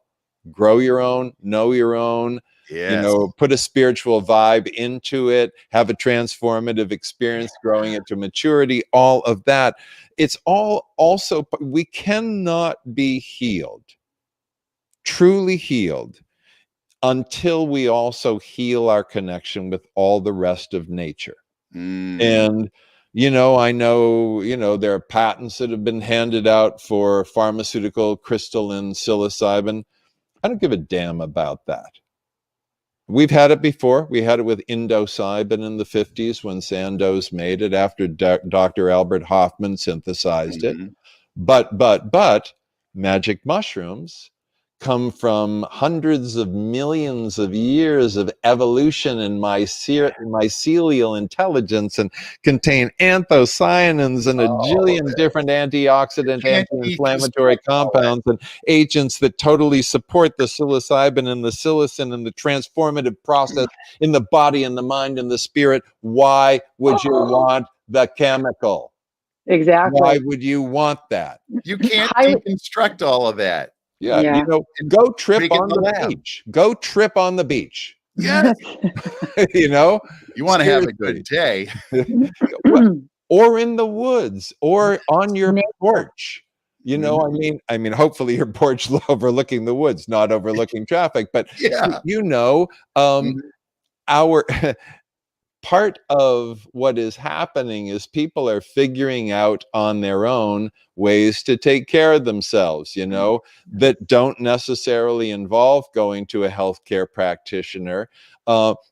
grow your own, know your own, Yes. put a spiritual vibe into it, have a transformative experience growing it to maturity, all of that. It's all also, we cannot be healed, truly healed, until we also heal our connection with all the rest of nature. Mm. And, I know, there are patents that have been handed out for pharmaceutical crystalline psilocybin. I don't give a damn about that. We've had it before. We had it with psilocybin in the 50s when Sandoz made it after Dr. Albert Hoffman synthesized it. Mhm. But magic mushrooms come from hundreds of millions of years of evolution and mycelial intelligence, and contain anthocyanins and a jillion different antioxidant, Can't anti-inflammatory deconstruct all that. compounds and agents that totally support the psilocybin and the psilocin and the transformative process in the body and the mind and the spirit. Why would you want the chemical? Exactly. Why would you want that? You can't Highly- deconstruct all of that. Yeah, Yeah. you know, go trip Make it in on the the lab. beach. Go trip on the beach. Yes. You know, You want to have a seriously. good day. Or in the woods, or on your Nature. porch. You know, I mean, hopefully your porch overlooking the woods, not overlooking traffic. But Yeah. you know, our part of what is happening is people are figuring out on their own ways to take care of themselves, you know, that don't necessarily involve going to a healthcare practitioner,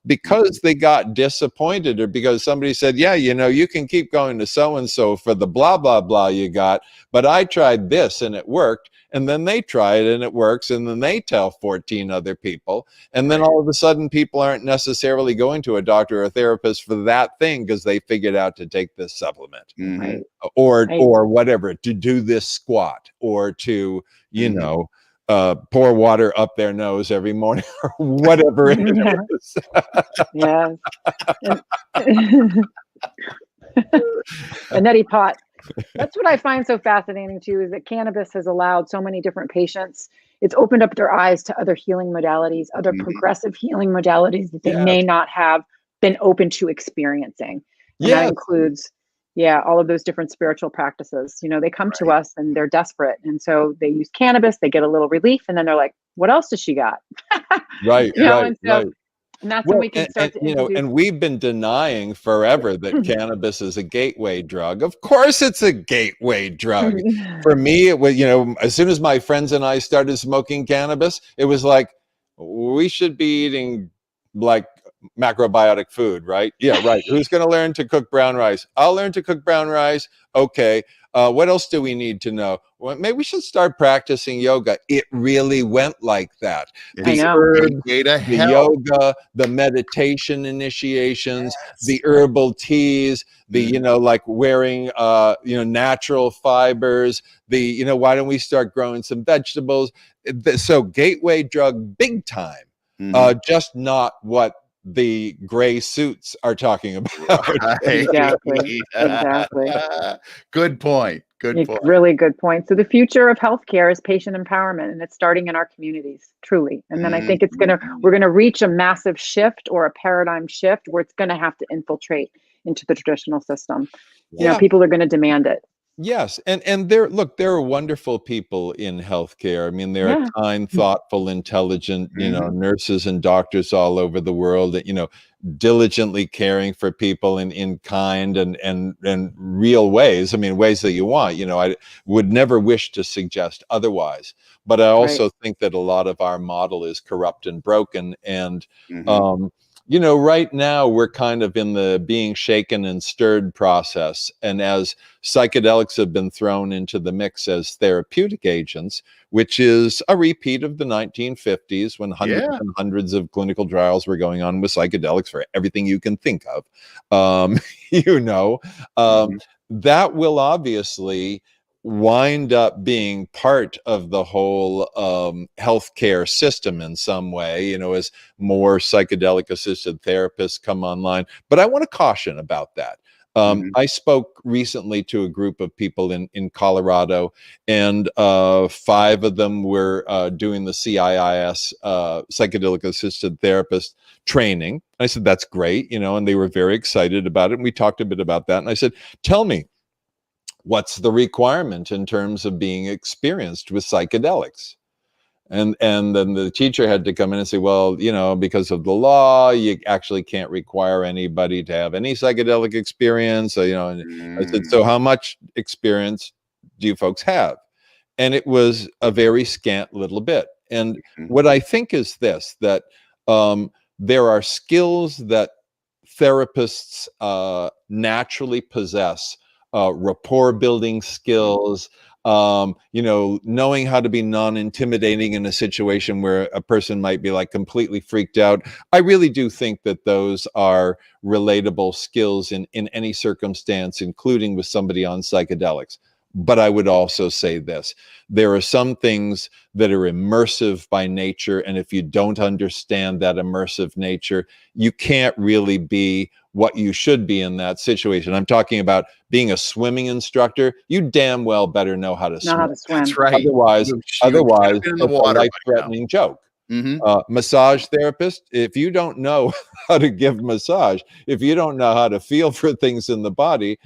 because they got disappointed, or because somebody said, yeah, you know, you can keep going to so-and-so for the blah, blah, blah you got, but I tried this and it worked. And then they try it and it works. And then they tell 14 other people. And then all of a sudden, people aren't necessarily going to a doctor or a therapist for that thing because they figured out to take this supplement, Right. or whatever, to do this squat, or to, you know, pour water up their nose every morning, or whatever it is. Yes. And neti pot. That's what I find so fascinating too, is that cannabis has allowed so many different patients. It's opened up their eyes to other healing modalities, other progressive healing modalities that they may not have been open to experiencing. And that includes, all of those different spiritual practices. You know, they come to us and they're desperate. And so they use cannabis, they get a little relief, and then they're like, what else does she got? Right. And that's when we can start to you know, and we've been denying forever that cannabis is a gateway drug. Of course it's a gateway drug. For me, it was, you know, as soon as my friends and I started smoking cannabis, it was like, we should be eating like macrobiotic food, right? Yeah, right. Who's going to learn to cook brown rice? I'll learn to cook brown rice. Okay. What else do we need to know? Well, maybe we should start practicing yoga. It really went like that. I know. Herbs, the yoga, the meditation initiations, the herbal teas, the, you know, like wearing, you know, natural fibers, the, you know, why don't we start growing some vegetables? So gateway drug, big time, just not what the gray suits are talking about. Exactly. Good point. Really good point. So the future of healthcare is patient empowerment, and it's starting in our communities, truly. And then I think we're going to reach a massive shift, or a paradigm shift, where it's going to have to infiltrate into the traditional system. You know, people are going to demand it. Yes, and there are wonderful people in healthcare. I mean, there are kind, thoughtful, intelligent, you know, nurses and doctors all over the world that, you know, diligently caring for people in kind and real ways. I mean, ways that you want. You know, I would never wish to suggest otherwise. But I also think that a lot of our model is corrupt and broken. And you know, right now we're kind of in the being shaken and stirred process. And as psychedelics have been thrown into the mix as therapeutic agents, which is a repeat of the 1950s, when hundreds and hundreds of clinical trials were going on with psychedelics for everything you can think of, you know, that will obviously wind up being part of the whole healthcare system in some way, you know, as more psychedelic assisted therapists come online. But I want to caution about that. I spoke recently to a group of people in Colorado, and 5 of them were doing the CIIS, psychedelic assisted therapist training. I said, that's great, you know, and they were very excited about it. And we talked a bit about that. And I said, tell me, what's the requirement in terms of being experienced with psychedelics? And then the teacher had to come in and say, well, you know, because of the law, you actually can't require anybody to have any psychedelic experience. So, you know, and I said, so how much experience do you folks have? And it was a very scant little bit. And what I think is this, that there are skills that therapists naturally possess, rapport building skills, you know, knowing how to be non-intimidating in a situation where a person might be like completely freaked out. I really do think that those are relatable skills in any circumstance, including with somebody on psychedelics. But I would also say this: there are some things that are immersive by nature, and if you don't understand that immersive nature, you can't really be what you should be in that situation. I'm talking about being a swimming instructor. You damn well better know how to Know how swim. to swim. That's right. Otherwise, You should have been in the it's a water by now. life-threatening joke. Mhm. Massage therapist, if you don't know how to give massage, if you don't know how to feel for things in the body,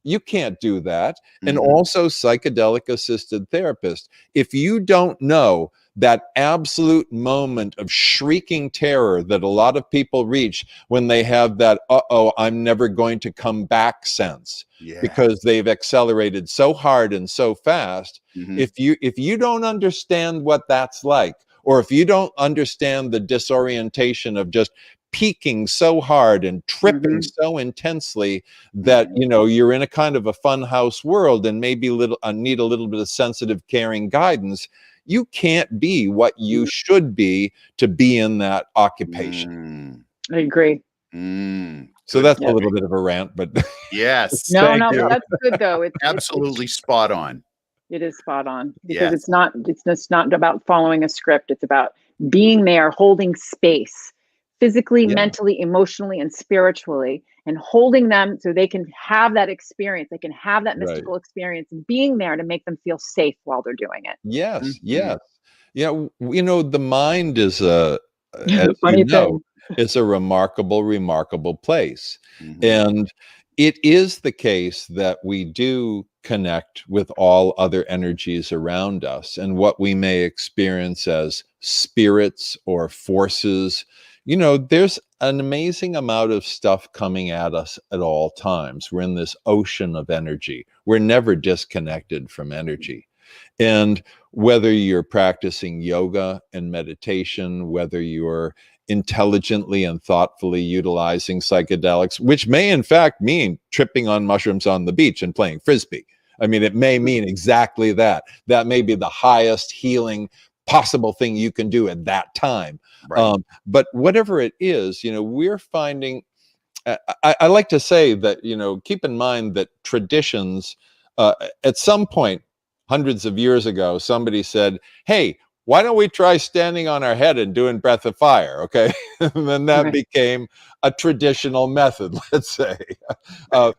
you can't do that. And Mhm. also psychedelic assisted therapist, if you don't know that absolute moment of shrieking terror that a lot of people reach when they have that uh-oh, I'm never going to come back sense, Yeah. because they've accelerated so hard and so fast. Mhm. If you don't understand what that's like, or if you don't understand the disorientation of just peaking so hard and tripping so intensely that, you know, you're in a kind of a fun house world and maybe need a little bit of sensitive, caring guidance, you can't be what you should be to be in that occupation. I agree. So Good that's a point. little bit of a rant, but Yes. No, Thank no, you. but that's good though. It's Absolutely spot on. it is spot on, because Yes. it's just not about following a script. It's about being there, holding space, physically, Yeah. mentally, emotionally, and spiritually, and holding them so they can have that experience. They can have that Right. mystical experience, and being there to make them feel safe while they're doing it. Yes, Mhm. yes. Yeah, you know, the mind is a, as Funny you know, thing. it's a remarkable, remarkable place. Mhm. And it is the case that we do connect with all other energies around us, and what we may experience as spirits or forces. You know, there's an amazing amount of stuff coming at us at all times. We're in this ocean of energy. We're never disconnected from energy. And whether you're practicing yoga and meditation, whether you're intelligently and thoughtfully utilizing psychedelics, which may in fact mean tripping on mushrooms on the beach and playing frisbee. I mean, it may mean exactly that. That may be the highest healing possible thing you can do at that time. Right. But whatever it is, you know, we're finding, I like to say that, you know, keep in mind that traditions, at some point, hundreds of years ago, somebody said, hey, why don't we try standing on our head and doing breath of fire? Okay. And then that Right. became a traditional method, let's say.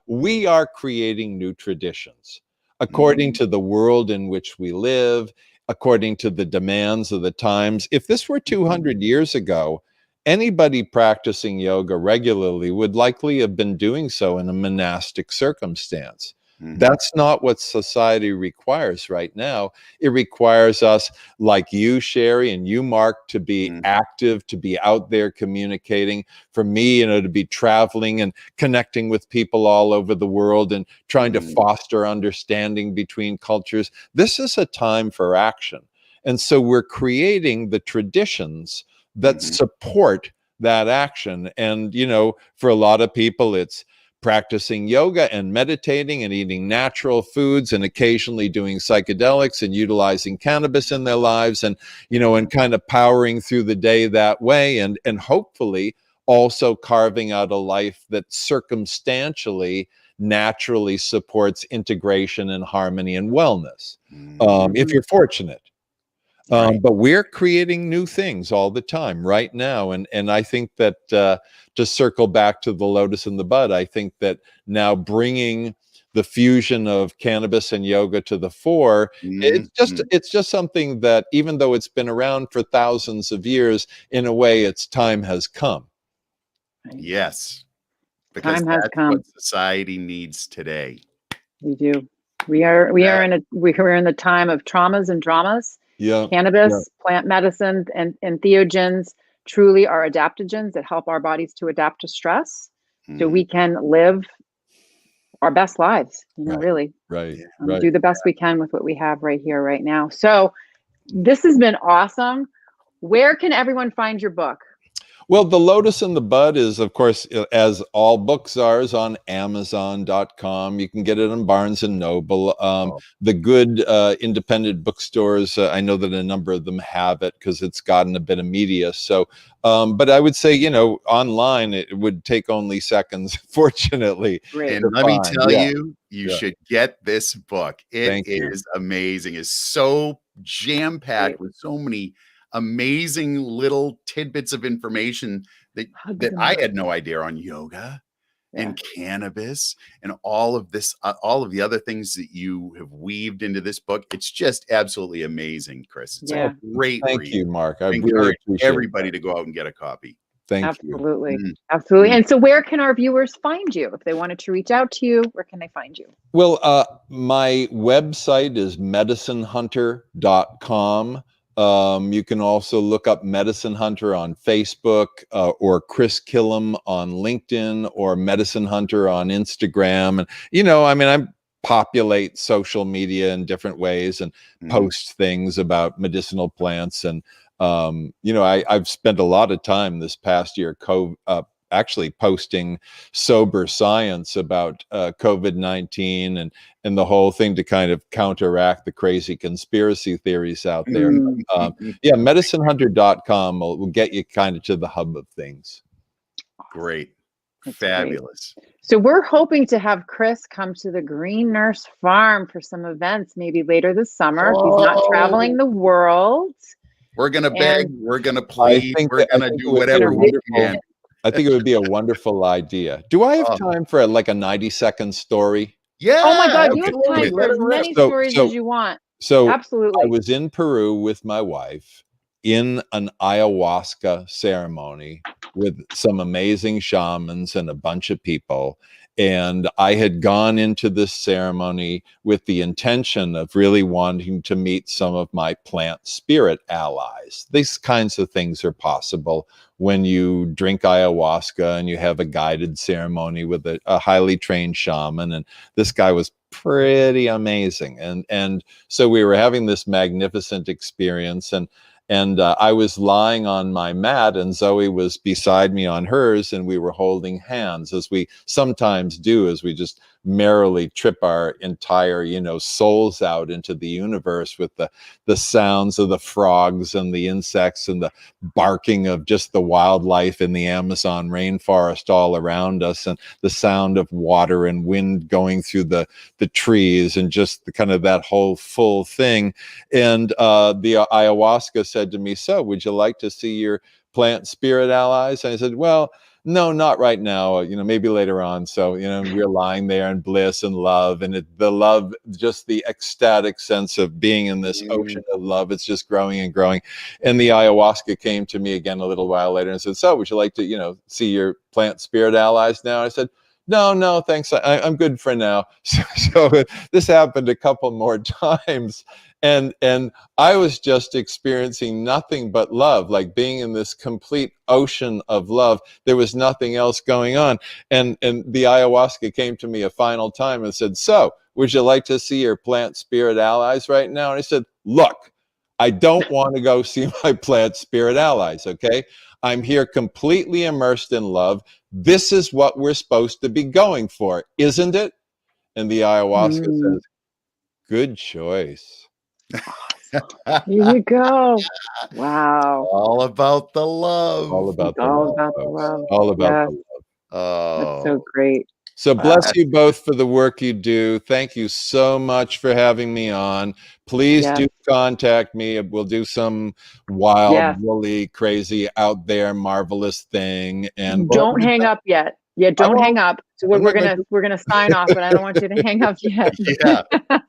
We are creating new traditions according to the world in which we live, according to the demands of the times. If this were 200 years ago, anybody practicing yoga regularly would likely have been doing so in a monastic circumstance. Mhm. That's not what society requires right now. It requires us, like you, Sherry, and you, Mark, to be Mhm. active, to be out there communicating. For me, you know, to be traveling and connecting with people all over the world and trying to foster understanding between cultures. This is a time for action. And so we're creating the traditions that support that action. And, you know, for a lot of people, it's practicing yoga and meditating and eating natural foods and occasionally doing psychedelics and utilizing cannabis in their lives, and, you know, and kind of powering through the day that way, and hopefully also carving out a life that circumstantially naturally supports integration and harmony and wellness, if you're fortunate. Right. But we're creating new things all the time right now. And I think that, to circle back to the lotus in the bud, I think that now bringing the fusion of cannabis and yoga to the fore, it's just something that, even though it's been around for thousands of years, in a way its time has come. Yes. Because Time has that's come. what society needs today. We do. We are in the time of traumas and dramas. Yeah. Cannabis, plant medicine, and entheogens truly are adaptogens that help our bodies to adapt to stress, so we can live our best lives, you know, Right. really. Right. Do the best we can with what we have right here, right now. So this has been awesome. Where can everyone find your book? Well, The Lotus and the Bud is, of course, as all books are, is on Amazon.com. You can get it on Barnes and Noble. Oh, The good independent bookstores, I know that a number of them have it because it's gotten a bit of media. So, but I would say, online, it would take only seconds, fortunately. Great. and let me Fine. tell Yeah. you, you Yeah. should get this book. It Thank you. is amazing. It's so jam-packed with so many amazing little tidbits of information that I had no idea on yoga and cannabis and all of this, all of the other things that you have weaved into this book. It's just absolutely amazing, Chris. It's a great Thank read. you, Mark. I I really encourage appreciate everybody to go out and get a copy. Thank you. Absolutely. Mm. Absolutely. And so where can our viewers find you? If they wanted to reach out to you, where can they find you? Well, my website is medicinehunter.com. You can also look up Medicine Hunter on Facebook, or Chris Kilham on LinkedIn, or Medicine Hunter on Instagram. And, I populate social media in different ways and post things about medicinal plants. And, I've spent a lot of time this past year actually posting sober science about COVID-19 and the whole thing to kind of counteract the crazy conspiracy theories out there. Yeah, medicinehunter.com will get you kind of to the hub of things. Great. That's Fabulous. great. So we're hoping to have Chris come to the Green Nurse Farm for some events, maybe later this summer. He's not traveling the world. We're going to beg. We're going to plead. We're going to do whatever we can. I think it would be a wonderful idea. Do I have time for like a 90-second story? Yeah. Oh my God, you have time for as many stories as you want. So absolutely. I was in Peru with my wife in an ayahuasca ceremony with some amazing shamans and a bunch of people. And I had gone into this ceremony with the intention of really wanting to meet some of my plant spirit allies. These kinds of things are possible when you drink ayahuasca and you have a guided ceremony with a highly trained shaman. And this guy was pretty amazing. And so we were having this magnificent experience. And I was lying on my mat and Zoe was beside me on hers, and we were holding hands, as we sometimes do, as we just merrily trip our entire, souls out into the universe with the sounds of the frogs and the insects and the barking of just the wildlife in the Amazon rainforest all around us, and the sound of water and wind going through the trees, and just the kind of that whole full thing. And the ayahuasca said to me, "So, would you like to see your plant spirit allies?" And I said, "Well, no, not right now, maybe later on." So, we're lying there in bliss and love, and the love, just the ecstatic sense of being in this ocean of love. It's just growing and growing. And the ayahuasca came to me again a little while later and said, "So, would you like to, see your plant spirit allies now?" I said, No, thanks. I'm good for now. So this happened a couple more times. And I was just experiencing nothing but love, like being in this complete ocean of love. There was nothing else going on. And the ayahuasca came to me a final time and said, "So, would you like to see your plant spirit allies right now?" And I said, "Look, I don't want to go see my plant spirit allies, okay? I'm here completely immersed in love. This is what we're supposed to be going for, isn't it?" And the ayahuasca says, "Good choice." Here you go. Wow. All about the love. All about the All love. about the folks. love. All about Yes. the love. Oh, That's so great. So bless you both for the work you do. Thank you so much for having me on. Please do contact me. We'll do some wild, woolly, crazy, out there, marvelous thing. And don't hang up yet. Yeah, don't hang up. So we're gonna sign off, but I don't want you to hang up yet. Yeah.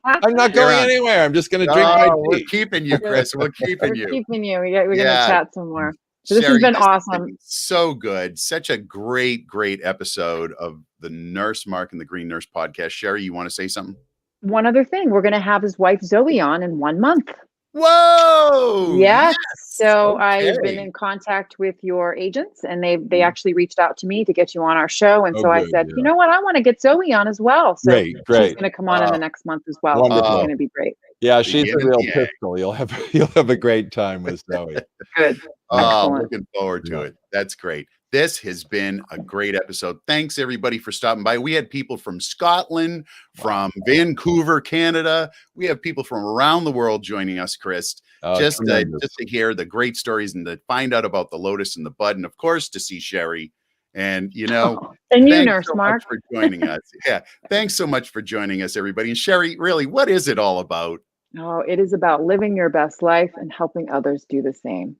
I'm not going anywhere. I'm just going to drink my tea. We're keeping you, Chris. We're keeping you. We're keeping you. We're gonna chat some more. So this Sherry, has been awesome. So good. Such a great episode of the Nurse Mark and the Green Nurse podcast. Sherry, you want to say something? One other thing, we're going to have his wife Zoe on in 1 month. Whoa! Yes. So I've been in contact with your agents, and they actually reached out to me to get you on our show. And so I said, you know what, I want to get Zoe on as well. So she's going to come on in the next month as well. It's going to be great. Yeah, The she's yin a and real the yang. pistol. You'll have a great time with Zoe. Good. Oh, Excellent. looking forward to Yeah. it. That's great. This has been a great episode. Thanks everybody for stopping by. We had people from Scotland, from Vancouver, Canada. We have people from around the world joining us, Chris, just Tremendous. to hear the great stories and to find out about the lotus and the bud, and of course to see Sherry. And And you, thanks Nurse so Mark. much for joining us. Yeah, thanks so much for joining us, everybody. And Sherry, really, what is it all about? Oh, it is about living your best life and helping others do the same.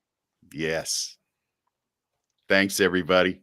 Yes. Thanks, everybody.